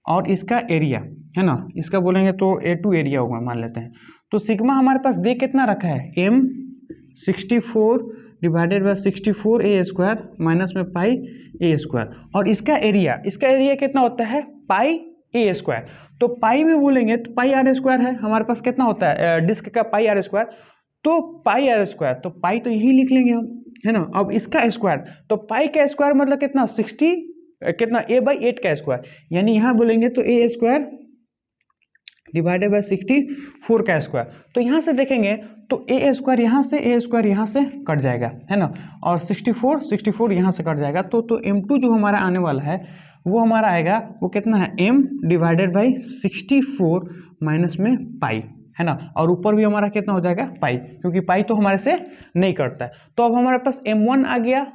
और इसका एरिया, है ना, इसका बोलेंगे तो a2 एरिया होगा मान लेते हैं। तो सिग्मा हमारे पास दे कितना रखा है m64 divided by 64a² minus में पाई a², और इसका एरिया कितना होता है पाई a²। तो पाई में बोलेंगे तो पाई r² है हमारे पास, कितना होता है डिस्क का पाई r², तो पाई r², तो पाई तो यही लिख लेंगे हम, है ना। अब इसका स्क्वायर, तो पाई का स्क्वायर मतलब कितना 60 कितना a/8 का स्क्वायर, यानी यहाँ बोलेंगे तो a² डिवाइडेड बाय 64 का स्क्वायर। तो यहाँ से देखेंगे तो a² यहाँ से यहाँ से कट जाएगा, है ना, और 64 यहाँ से कट जाएगा। तो m2 जो हमारा आने वाला है वो हमारा आएगा, वो कितना है m डिवाइडेड बाई 64 माइनस में पाई, है ना, और ऊपर भी हमारा कितना हो जाएगा पाई, क्योंकि पाई तो हमारे से नहीं कटता है। तो अब हमारे पास m1 आ गया,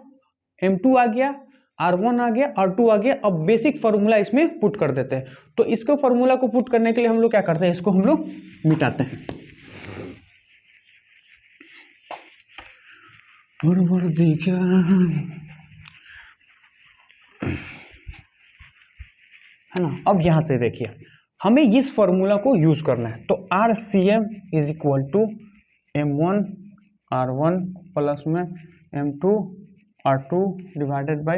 m2 आ गया, R1 आ गया, R2 आ गया। अब बेसिक फार्मूला इसमें पुट कर देते हैं। तो इसको फार्मूला को पुट करने के लिए हम लोग क्या करते हैं, इसको हम लोग मिटाते हैं। है ना। अब यहां से देखिए हमें इस फॉर्मूला को यूज करना है। तो RCM is equal to m1 R1 plus में m2 R2 divided by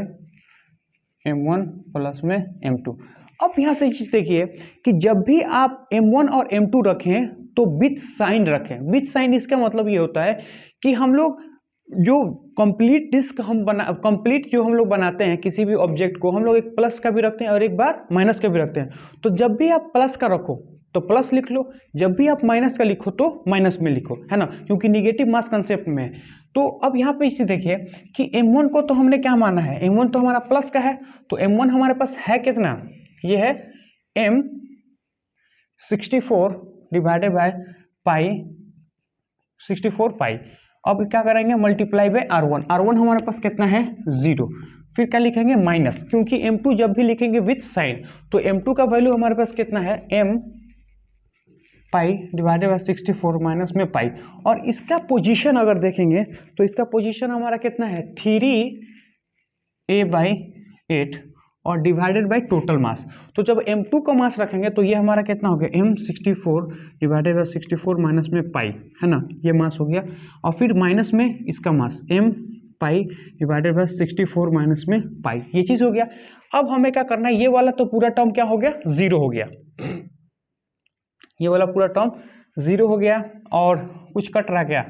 m1 plus में m2। अब यहाँ से चीज देखिए कि जब भी आप m1 और m2 रखें तो विथ साइन रखें। विथ साइन इसका मतलब ये होता है कि हम लोग जो कंप्लीट डिस्क कंप्लीट जो हम लोग बनाते हैं किसी भी ऑब्जेक्ट को, हम लोग एक प्लस का भी रखते हैं और एक बार माइनस का भी रखते हैं। तो जब भी आप प्लस का रखो तो प्लस लिख लो, जब भी आप माइनस का लिखो तो माइनस में लिखो, है ना, क्योंकि निगेटिव मास कंसेप्ट में है। तो अब यहाँ पे इसे देखिए कि m1 को तो हमने क्या माना है, m1 तो हमारा प्लस का है, तो m1 हमारे पास है कितना, ये है m64 डिवाइडेड बाय पाई 64 पाई। अब क्या करेंगे मल्टीप्लाई बाय R1 हमारे पास कितना है 0, फिर क्या लिखेंगे माइनस, क्योंकि m2 जब भी लिखेंगे विथ साइन तो m2 का वैल्यू हमारे पास कितना है m pi divided by 64 minus में पाई। और इसका पोजीशन अगर देखेंगे तो इसका पोजीशन हमारा कितना है 3a/8 और डिवाइडेड बाय टोटल मास। तो जब m2 का मास रखेंगे तो ये हमारा कितना हो गया m64 डिवाइडेड बाय 64 माइनस में पाई, है ना, ये मास हो गया। और फिर माइनस में इसका मास m pi divided by 64 minus में पाई, ये चीज हो गया। अब हमें क्या करना है, ये वाला तो पूरा टर्म क्या हो गया 0 हो गया, ये वाला पूरा टर्म 0 हो गया। और कुछ कट रहा क्या,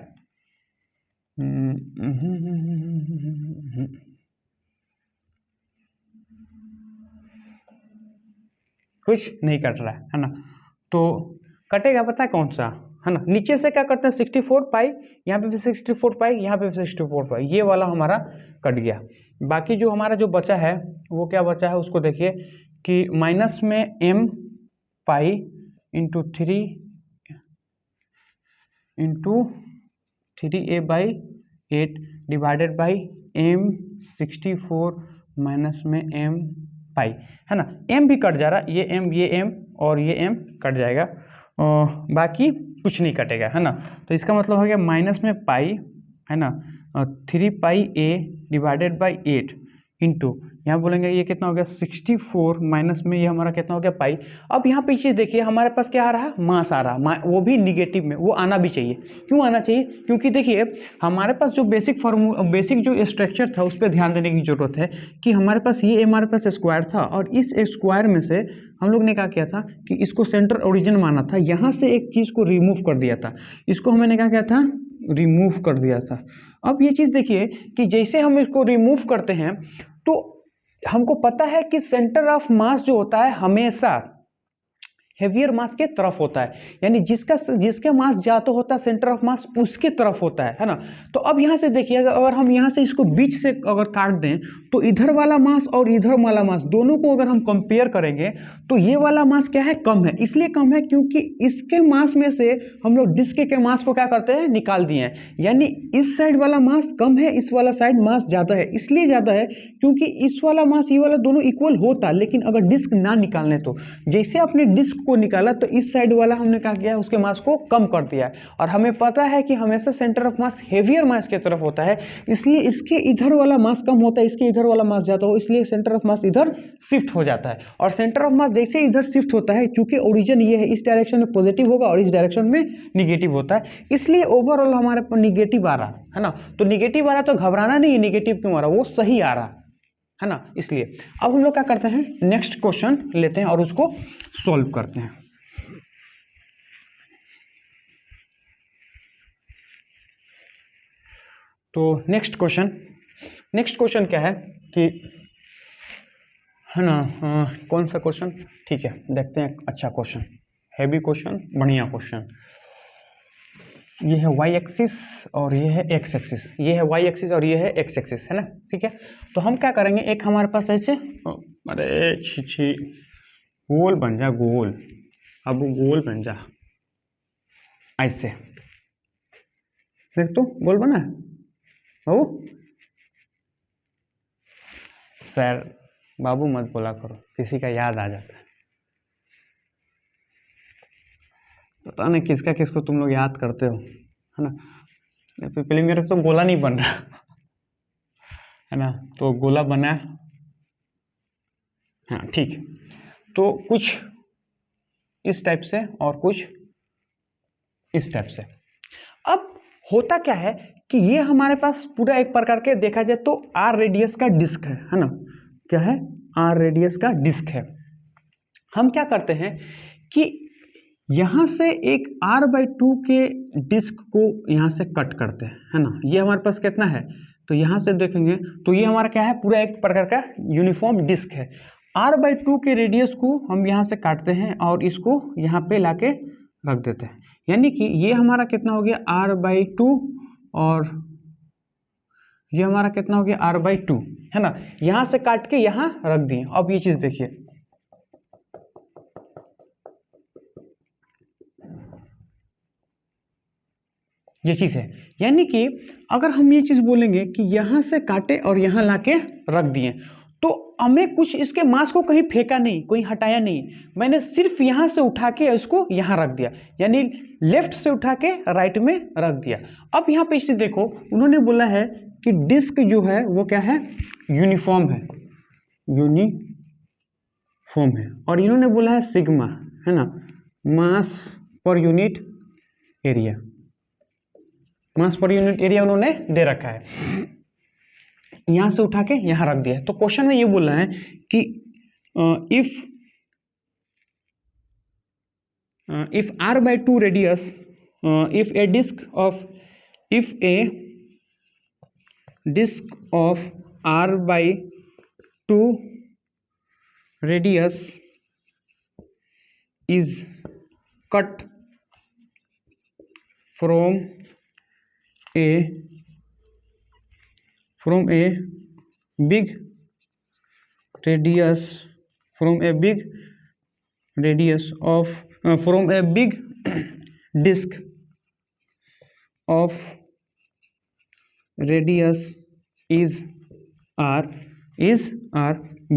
कुछ नहीं कट रहा है ना, तो कटेगा पता है कौन सा, है ना, नीचे से क्या करते हैं 64 पाई, यहाँ पे भी 64 पाई, यहाँ पे भी 64 पाई, ये वाला हमारा कट गया। बाकी जो हमारा जो बचा है वो क्या बचा है उसको देखिए कि माइनस में m pi into 3a/8 divided by m64 minus में m पाई, है ना। m भी कट जा रहा, ये m और ये m कट जाएगा, बाकी कुछ नहीं कटेगा, है ना। तो इसका मतलब हो गया माइनस में पाई, है ना, 3πa डिवाइडेड बाई 8 इंटू यहाँ बोलेंगे ये कितना हो गया 64 माइनस में ये हमारा कितना हो गया पाई। अब यहाँ पे चीज देखिए हमारे पास क्या आ रहा है मास आ रहा, वो भी निगेटिव में, वो आना भी चाहिए। क्यों आना चाहिए, क्योंकि देखिए हमारे पास जो बेसिक जो स्ट्रक्चर था उस पर ध्यान देने की जरूरत है कि हमारे पास ये हमारे पास स्क्वायर था और इस स्क्वायर में से हम लोग ने क्या किया था कि इसको सेंटर ओरिजिन माना था, यहाँ से एक चीज को रिमूव कर दिया था, इसको हमने क्या किया था रिमूव कर दिया था। अब ये चीज देखिए कि जैसे हम इसको रिमूव करते हैं तो हमको पता है कि सेंटर ऑफ मास जो होता है हमेशा हेवियर मास के तरफ होता है, यानी जिसका मास ज्यादा होता है सेंटर ऑफ मास उसके तरफ होता है ना। तो अब यहाँ से देखिए, अगर हम यहाँ से इसको बीच से अगर काट दें तो इधर वाला मास और इधर वाला मास दोनों को अगर हम कंपेयर करेंगे तो ये वाला मास क्या है, कम है। इसलिए कम है क्योंकि इसके मास में से हम लोग डिस्क के मास को क्या करते हैं, निकाल दिए हैं। यानी इस साइड वाला मास कम है, इस वाला साइड मास ज्यादा है। इसलिए ज्यादा है क्योंकि इस वाला मास ये वाला दोनों इक्वल होता, लेकिन अगर डिस्क ना निकालने तो जैसे अपने डिस्क को निकाला तो इस साइड वाला हमने क्या किया, उसके मास को कम कर दिया। और हमें पता है कि हमेशा सेंटर ऑफ मास हेवियर मास की तरफ होता है, इसलिए इसके इधर वाला मास कम होता है, इसके इधर वाला मास ज्यादा हो, इसलिए सेंटर ऑफ मास इधर शिफ्ट हो जाता है। और सेंटर ऑफ मास जैसे इधर शिफ्ट होता है, क्योंकि ओरिजिन ये है, इस डायरेक्शन में पॉजिटिव होगा और इस डायरेक्शन में निगेटिव होता है, इसलिए ओवरऑल हमारे पास निगेटिव आ रहा है ना। तो निगेटिव आ रहा तो घबराना नहीं है, निगेटिव क्यों आ रहा, वो सही आ रहा है ना। इसलिए अब हम लोग क्या करते हैं, नेक्स्ट क्वेश्चन लेते हैं और उसको सॉल्व करते हैं। तो नेक्स्ट क्वेश्चन क्या है कि, है ना, कौन सा क्वेश्चन, ठीक है देखते हैं। अच्छा क्वेश्चन, हैवी क्वेश्चन, बढ़िया क्वेश्चन। ये है वाई एक्सिस और ये है एक्स एक्सिस, ये है वाई एक्सिस और ये है एक्स एक्सिस, है ना। ठीक है, तो हम क्या करेंगे, एक हमारे पास ऐसे, अरे छी गोल बन जा, गोल, अब गोल बन जा ऐसे, देख तो गोल बना है। हो सर बाबू मत बोला करो, किसी का याद आ जाता है। पता नहीं किसका किसको तुम लोग याद करते हो, है ना। तो पहले मेरे तो गोला नहीं बन रहा है ना, तो गोला बना है, हाँ ठीक। तो कुछ इस टाइप से और कुछ इस टाइप से। अब होता क्या है कि ये हमारे पास पूरा एक प्रकार के देखा जाए तो आर रेडियस का डिस्क है ना। क्या है, आर रेडियस का डिस्क है। हम क्या करते हैं कि यहां से एक r/2 के डिस्क को यहां से कट करते हैं, है ना। ये हमारे पास कितना है, तो यहां से देखेंगे तो ये हमारा क्या है, पूरा एक प्रकार का यूनिफॉर्म डिस्क है। r/2 के रेडियस को हम यहां से काटते हैं और इसको यहां पे लाके रख देते हैं, यानी कि ये हमारा कितना हो गया, r/2, और ये हमारा कितना हो गया, r/2, है ना। यहां से काट के यहां रख दिए। अब ये चीज देखिए, ये चीज है, यानी कि अगर हम ये चीज बोलेंगे कि यहां से काटे और यहां लाके रख दिए, तो हमें कुछ इसके मास को कहीं फेंका नहीं, कोई हटाया नहीं, मैंने सिर्फ यहां से उठा के इसको यहां रख दिया, यानी लेफ्ट से उठा के राइट में रख दिया। अब यहाँ पे इसे देखो, उन्होंने बोला है कि डिस्क जो है वो क्या है, यूनिफॉर्म है, यूनिफॉर्म है, और इन्होंने बोला है सिग्मा, है ना, मास पर यूनिट एरिया, मास पर यूनिट एरिया उन्होंने दे रखा है, यहां से उठा के यहां रख दिया। तो क्वेश्चन में ये बोल रहा है कि if r/2 radius, if a disk of r/2 radius is cut from a big radius of from a big disk of radius is r,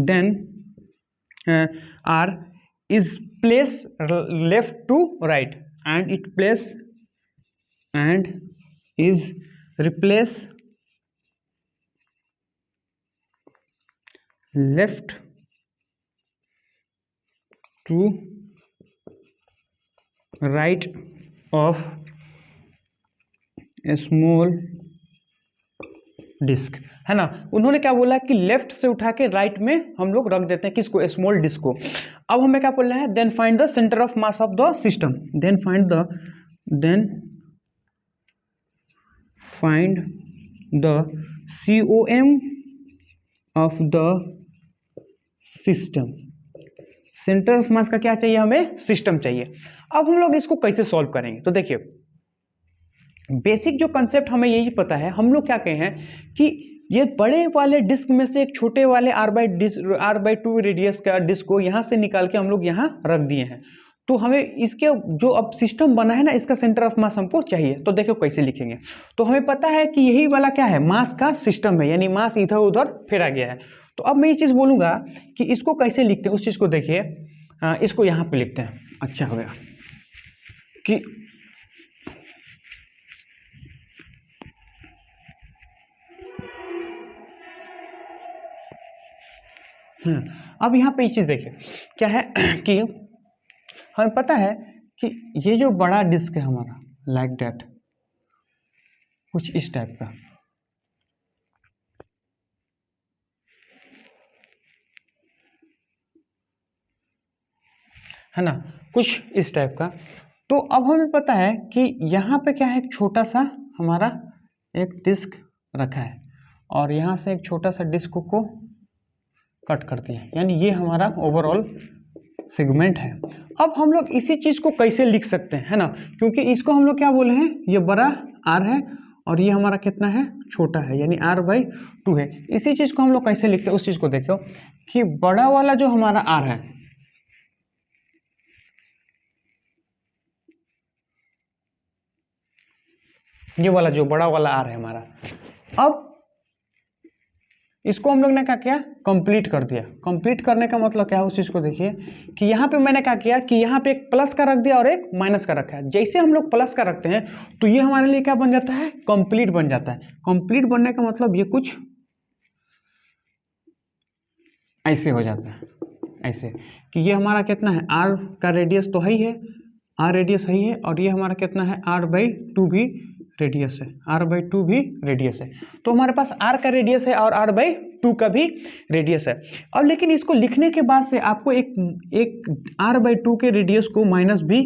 then r is placed left to right and it place and is replace left to right of a small disc, है ना। उन्होंने क्या बोला कि left से उठा के right में हम लोग रख देते हैं, किसको, स्मॉल डिस्क को। अब हमें क्या बोलना है, then find the centre of mass of the system, then find the COM of the system, centre of mass का क्या चाहिए, हमें सिस्टम चाहिए। अब हम लोग इसको कैसे सॉल्व करेंगे, तो देखिए बेसिक जो कंसेप्ट हमें यही पता है, हम लोग क्या कहे हैं कि ये बड़े वाले डिस्क में से एक छोटे वाले r/2 रेडियस का डिस्क को यहाँ से निकाल के हम लोग यहाँ रख दिए हैं। तो हमें इसके जो अब सिस्टम बना है ना, इसका सेंटर ऑफ मास हमको चाहिए। तो देखो कैसे लिखेंगे, तो हमें पता है कि यही वाला क्या है, मास का सिस्टम है, यानी मास इधर उधर फेरा गया है। तो अब मैं ये चीज़ बोलूँगा कि इसको कैसे लिखते हैं, उस चीज़ को देखिए। इसको यहाँ पे लिखते हैं, अच्छा हो गया कि अब यहाँ पे ये चीज़ देखिए क्या है कि हमें पता है कि ये जो बड़ा डिस्क है हमारा, लाइक दैट, कुछ इस टाइप का, है ना, कुछ इस टाइप का। तो अब हमें पता है कि यहाँ पे क्या है, एक छोटा सा हमारा एक डिस्क रखा है और यहाँ से एक छोटा सा डिस्क को कट कर दिया, यानी ये हमारा ओवरऑल सेगमेंट है। अब हम लोग इसी चीज़ को कैसे लिख सकते हैं, है ना, क्योंकि इसको हम लोग क्या बोले हैं, ये बड़ा r है और ये हमारा कितना है, छोटा है, यानी r/2 है। इसी चीज़ को हम लोग कैसे लिखते हैं, उस चीज़ को देखो कि बड़ा वाला जो हमारा r है, ये वाला जो बड़ा वाला r है हमारा, अब इसको हम लोग ने क्या किया, कंप्लीट कर दिया। कंप्लीट करने का मतलब क्या है, उस चीज़ को देखिए कि यहाँ पे मैंने क्या किया कि यहाँ पे एक प्लस का रख दिया और एक माइनस का रखा है। जैसे हम लोग प्लस का रखते हैं तो ये हमारे लिए क्या बन जाता है, कंप्लीट बन जाता है। कंप्लीट बनने का मतलब ये कुछ ऐसे हो जाता है, ऐसे कि ये हमारा कितना है, r का रेडियस तो है ही है, r रेडियस है ही है, और ये हमारा कितना है, r/2 भी रेडियस है, r/2 भी रेडियस है। तो हमारे पास r का रेडियस है और r/2 का भी रेडियस है। अब लेकिन इसको लिखने के बाद से आपको एक r/2 के रेडियस को माइनस भी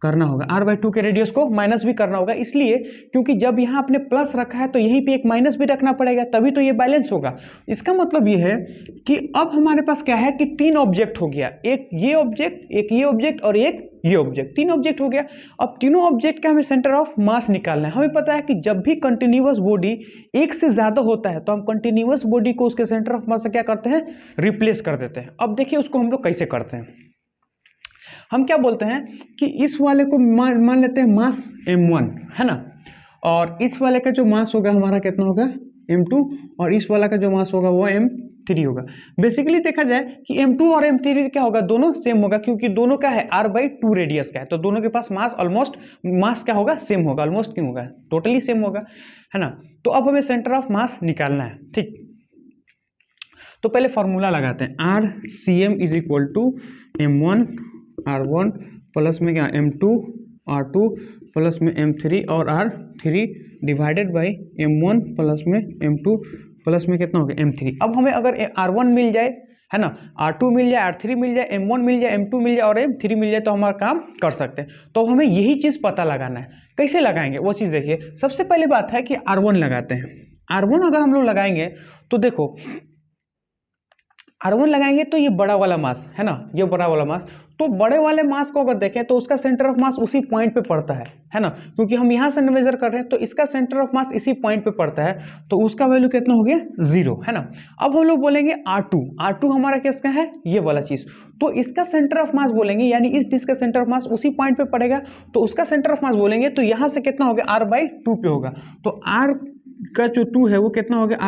करना होगा, r/2 के रेडियस को माइनस भी करना होगा, इसलिए क्योंकि जब यहाँ आपने प्लस रखा है तो यहीं पे एक माइनस भी रखना पड़ेगा, तभी तो ये बैलेंस होगा। इसका मतलब ये है कि अब हमारे पास क्या है कि तीन ऑब्जेक्ट हो गया, एक ये ऑब्जेक्ट, एक ये ऑब्जेक्ट और एक ये ऑब्जेक्ट, तीन ऑब्जेक्ट हो गया। अब तीनों ऑब्जेक्ट का हमें सेंटर ऑफ मास निकालना है। हमें पता है कि जब भी कंटिन्यूअस बॉडी एक से ज्यादा होता है तो हम कंटिन्यूअस बॉडी को उसके सेंटर ऑफ मास से क्या करते हैं, रिप्लेस कर देते हैं। अब देखिए उसको हम लोग कैसे करते हैं, हम क्या बोलते हैं कि इस वाले को मान लेते हैं मास m1, है ना, और इस वाले का जो मास होगा हमारा कितना होगा, m2, और इस वाला का जो मास होगा वो m3 होगा। बेसिकली देखा जाए कि m2 और m3 क्या होगा, दोनों सेम होगा, क्योंकि दोनों का है r/2 रेडियस का है, तो दोनों के पास मास ऑलमोस्ट, मास क्या होगा, सेम होगा, ऑलमोस्ट क्यों होगा, टोटली सेम होगा, है ना। तो अब हमें सेंटर ऑफ मास निकालना है, ठीक। तो पहले फॉर्मूला लगाते हैं, RCM is equal to m1 r1 plus में क्या m2 r2 प्लस में m3 और r3 divided by m1 plus में m2 प्लस में कितना हो गया, m3। अब हमें अगर r1 मिल जाए, है ना, r2 मिल जाए, r3 मिल जाए, m1 मिल जाए, m2 मिल जाए और m3 मिल जाए तो हमारा काम कर सकते हैं। तो हमें यही चीज़ पता लगाना है, कैसे लगाएंगे वो चीज़ देखिए। सबसे पहली बात है कि r1 लगाते हैं। r1 अगर हम लोग लगाएंगे तो देखो R1 लगाएंगे तो ये बड़ा वाला मास है ना, ये बड़ा वाला मास, तो बड़े वाले मास को अगर देखें तो उसका सेंटर ऑफ मास उसी पॉइंट पे पड़ता है ना, क्योंकि हम यहाँ से मेजर कर रहे हैं तो इसका सेंटर ऑफ मास इसी पॉइंट पे पड़ता है, तो उसका वैल्यू कितना हो गया, 0, है ना। अब हम लोग बोलेंगे R2 हमारा किसका है, ये वाला चीज, तो इसका सेंटर ऑफ मास बोलेंगे, यानी इस डिस्क का सेंटर ऑफ मास उसी पॉइंट पे पड़ेगा, तो उसका सेंटर ऑफ मास बोलेंगे तो यहाँ से कितना हो गया, r/2 पे होगा, तो r का जो 2 है वो कितना हो गया,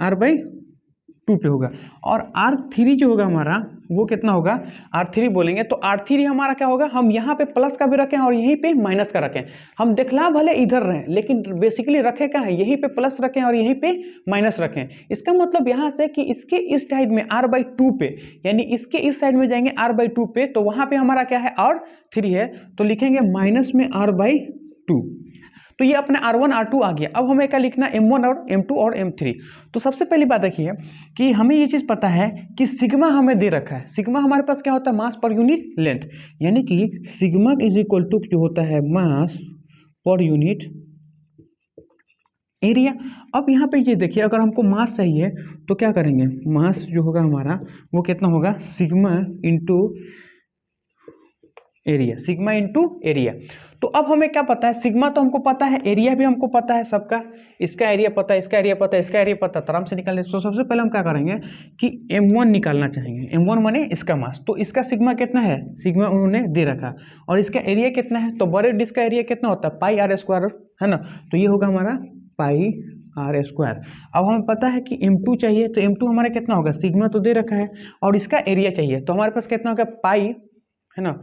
r/2 पे होगा, और r3 जो होगा हमारा वो कितना होगा, r3 बोलेंगे तो r3 हमारा क्या होगा, हम यहाँ पे प्लस का भी रखें और यहीं पे माइनस का रखें, हम दिखला भले इधर रहें लेकिन बेसिकली रखे क्या है, यहीं पे प्लस रखें और यहीं पे माइनस रखें। इसका मतलब यहाँ से कि इसके इस साइड में r/2 पे, यानी इसके इस साइड में जाएंगे r/2 पे, तो वहाँ पे हमारा क्या है, r3 है, तो लिखेंगे माइनस में r/2, तो ये अपना R1 R2 आ गया। अब हमें क्या लिखना, M1 और M2 और M3। तो सबसे पहली बात देखिए कि हमें ये चीज़ पता है कि सिग्मा हमें दे रखा है, सिग्मा हमारे पास क्या होता है, मास पर यूनिट लेंथ, यानी कि सिग्मा इज इक्वल टू जो होता है मास पर यूनिट एरिया। अब यहाँ पे ये देखिए, अगर हमको मास चाहिए तो क्या करेंगे, मास जो होगा हमारा वो कितना होगा, sigma into area, sigma into area. तो अब हमें क्या पता है, सिग्मा तो हमको पता है, एरिया भी हमको पता है सबका, इसका एरिया पता है, इसका एरिया पता है, इसका एरिया पता है, तो आराम से निकाल लेते। तो सबसे पहले हम क्या करेंगे कि m1 निकालना चाहेंगे, m1 माने इसका मास, तो इसका सिग्मा कितना है, सिग्मा उन्होंने दे रखा, और इसका एरिया कितना है, तो बड़े डिस्क का एरिया कितना होता है, पाई आर स्क्वायर, है ना, तो ये होगा हमारा पाई आर स्क्वायर। अब हमें पता है कि m2 चाहिए, तो m2 हमारा कितना होगा, सिग्मा तो दे रखा है, और इसका एरिया चाहिए, तो हमारे पास कितना होगा, पाई, है ना,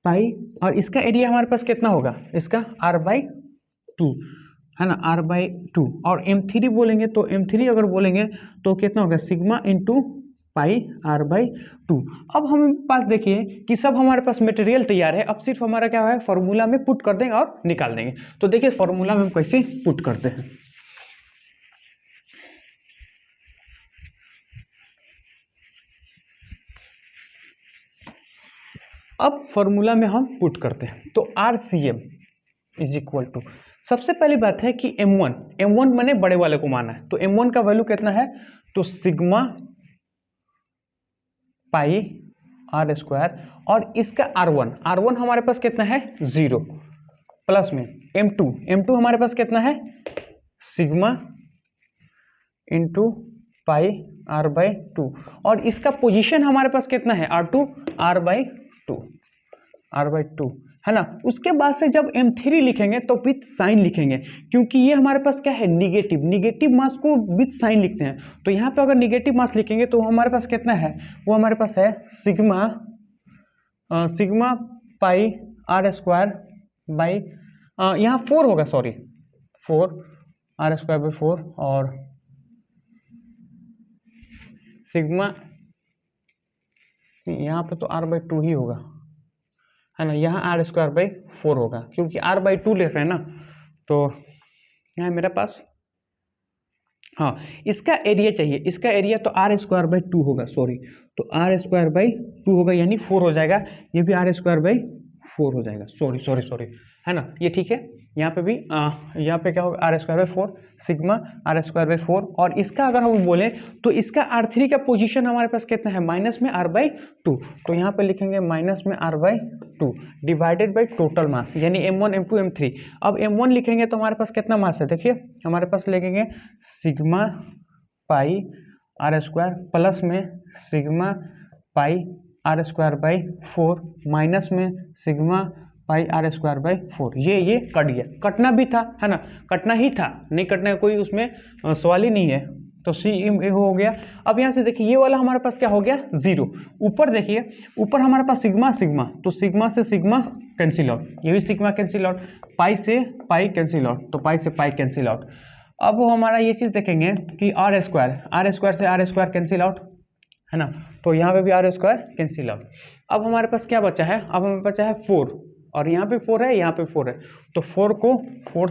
पाई, और इसका एरिया हमारे पास कितना होगा, इसका r/2, है ना, r/2, और m3 बोलेंगे, तो m3 अगर बोलेंगे तो कितना होगा, सिग्मा इंटू पाई r/2। अब हमें पास देखिए कि सब हमारे पास मटेरियल तैयार है, अब सिर्फ हमारा क्या है, फॉर्मूला में पुट कर देंगे और निकाल देंगे। तो देखिए फॉर्मूला में हम कैसे पुट करते हैं। अब फॉर्मूला में हम पुट करते हैं, तो RCM इज इक्वल टू, सबसे पहली बात है कि m1 मैंने बड़े वाले को माना है, तो m1 का वैल्यू कितना है, तो सिग्मा पाई आर स्क्वायर, और इसका R1 हमारे पास कितना है 0, प्लस में m2 हमारे पास कितना है, सिग्मा इंटू पाई r/2, और इसका पोजीशन हमारे पास कितना है, r2 है ना। उसके बाद से जब m3 लिखेंगे तो विथ साइन लिखेंगे, क्योंकि ये हमारे पास क्या है, निगेटिव मास को विथ साइन लिखते हैं, तो यहाँ पे अगर निगेटिव मास लिखेंगे तो हमारे पास कितना है, वो हमारे पास है sigma pi r square by, यहाँ 4 होगा, सॉरी 4 r²/4, और सिग्मा यहाँ पे तो r/2 ही होगा, है ना, यहाँ r²/4 होगा, क्योंकि r/2 लिख रहे हैं ना, तो यहाँ मेरे पास, हाँ इसका एरिया चाहिए, इसका एरिया तो r²/2 होगा, सॉरी, तो r²/2 होगा, यानी 4 हो जाएगा, ये भी r²/4 हो जाएगा, सॉरी, है ना, ये ठीक है। यहाँ पे भी यहाँ पे क्या होगा, r²/4 सिग्मा r²/4, और इसका अगर हम बोलें तो इसका R3 का पोजीशन हमारे पास कितना है, माइनस में r/2, तो यहाँ पे लिखेंगे माइनस में r/2 divided by total mass, यानी m1 m2 m3। अब m1 लिखेंगे तो हमारे पास कितना मास है, देखिए हमारे पास लिखेंगे सिग्मा पाई r² प्लस में सिग्मा पाई r²/4 माइनस में सिग्मा पाई r²/4। ये कट गया, कटना भी था, है ना, कटना ही था, नहीं कटने का कोई उसमें सवाल ही नहीं है, तो सी हो गया। अब यहाँ से देखिए ये वाला हमारे पास क्या हो गया, 0। ऊपर देखिए, ऊपर हमारे पास सिग्मा, तो सिग्मा से सिग्मा कैंसिल आउट, ये भी सिग्मा कैंसिल आउट, पाई से पाई कैंसिल आउट, तो पाई से पाई कैंसिल आउट। अब वो हमारा ये चीज़ देखेंगे कि r² से r² कैंसिल आउट, है ना, तो यहाँ पे भी r² कैंसिल आउट। अब हमारे पास क्या बचा है, अब हमें बचा है 4, और यहाँ पे 4 है, यहाँ पे 4 है, तो 4 को 4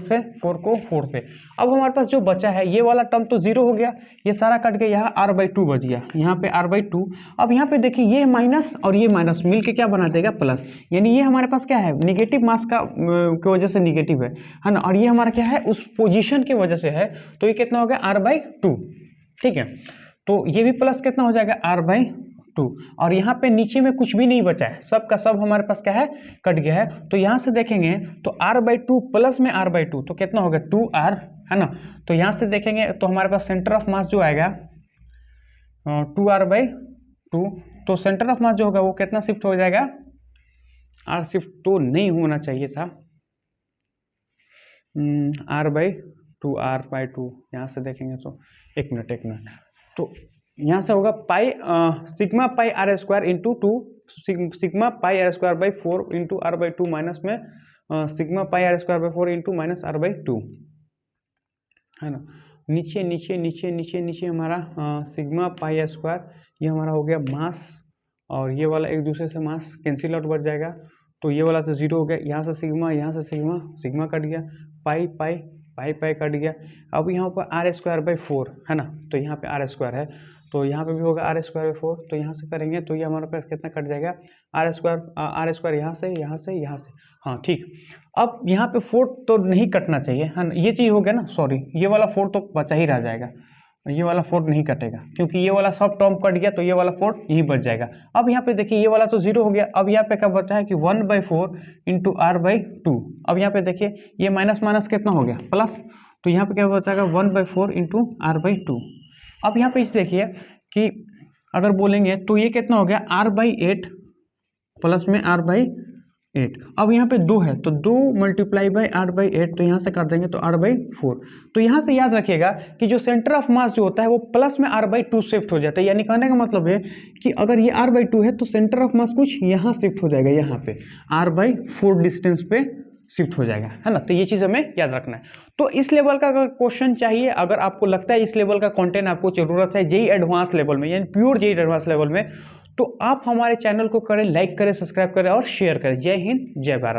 से। अब हमारे पास जो बचा है, ये वाला टर्म तो 0 हो गया, ये सारा कट गया, यहाँ r/2 बच गया, यहाँ पे r/2। अब यहाँ पे देखिए ये माइनस और ये माइनस मिल के क्या बना देगा, प्लस, यानी ये हमारे पास क्या है, निगेटिव मास का की वजह से निगेटिव है ना, और ये हमारा क्या है, उस पोजिशन की वजह से है, तो ये कितना हो गया r/2, ठीक है, तो ये भी प्लस कितना हो जाएगा r/2, और यहाँ पे नीचे में कुछ भी नहीं बचा है, सब का सब हमारे पास क्या है, कट गया है। तो यहाँ से देखेंगे तो r/2 प्लस में r/2, तो कितना होगा 2r, है ना, तो यहाँ से देखेंगे तो हमारे पास सेंटर ऑफ मास जो आएगा 2r/2, तो सेंटर ऑफ मास जो होगा वो कितना शिफ्ट हो जाएगा, r शिफ्ट तो नहीं होना चाहिए था, r/2 यहाँ से देखेंगे तो एक मिनट, तो यहाँ से होगा pi sigma pi r² into 2 sigma pi r²/4 into r/2 minus में sigma pi r²/4 into minus r/2, है ना, नीचे हमारा सिग्मा पाई r², ये हमारा हो गया मास, और ये वाला एक दूसरे से मास कैंसिल आउट बच जाएगा, तो ये वाला तो 0 हो गया, यहाँ से सिग्मा कट गया, पाई कट गया। अब यहाँ पर r²/4 है ना, तो यहाँ पे r² है, तो यहाँ पे भी होगा r²/4, तो यहाँ से करेंगे तो ये हमारे पास कितना कट जाएगा, r² यहाँ से, हाँ ठीक। अब यहाँ पे 4 तो नहीं कटना चाहिए है ना, ये चीज़ हो गया ना, सॉरी ये वाला 4 तो बचा ही रह जाएगा, ये वाला 4 नहीं कटेगा क्योंकि ये वाला सब टर्म कट गया तो ये वाला 4 यही बच जाएगा। अब यहाँ पे देखिए ये वाला तो 0 हो गया। अब यहाँ पे क्या बचा है कि 1/4 इंटू r/2। अब यहाँ पे देखिए ये माइनस माइनस कितना हो गया प्लस, तो यहाँ पे क्या बचाएगा 1/4 इंटू r/2। अब यहाँ पे इस देखिए कि अगर बोलेंगे तो ये कितना हो गया r/8 प्लस में r/8। अब यहाँ पे 2 है तो 2 मल्टीप्लाई बाई r/8, तो यहाँ से कर देंगे तो r/4। तो यहाँ से याद रखिएगा कि जो सेंटर ऑफ मास जो होता है वो प्लस में r/2 शिफ्ट हो जाता है, यानी कहने का मतलब है कि अगर ये r/2 है तो सेंटर ऑफ मास कुछ यहाँ शिफ्ट हो जाएगा, यहाँ पे r/4 डिस्टेंस पे शिफ्ट हो जाएगा, है ना। तो ये चीज़ हमें याद रखना है। तो इस लेवल का अगर क्वेश्चन चाहिए, अगर आपको लगता है इस लेवल का कंटेंट आपको जरूरत है जेईई एडवांस लेवल में, यानी प्योर जेईई एडवांस लेवल में, तो आप हमारे चैनल को करें लाइक करें, सब्सक्राइब करें और शेयर करें। जय हिंद, जय भारत।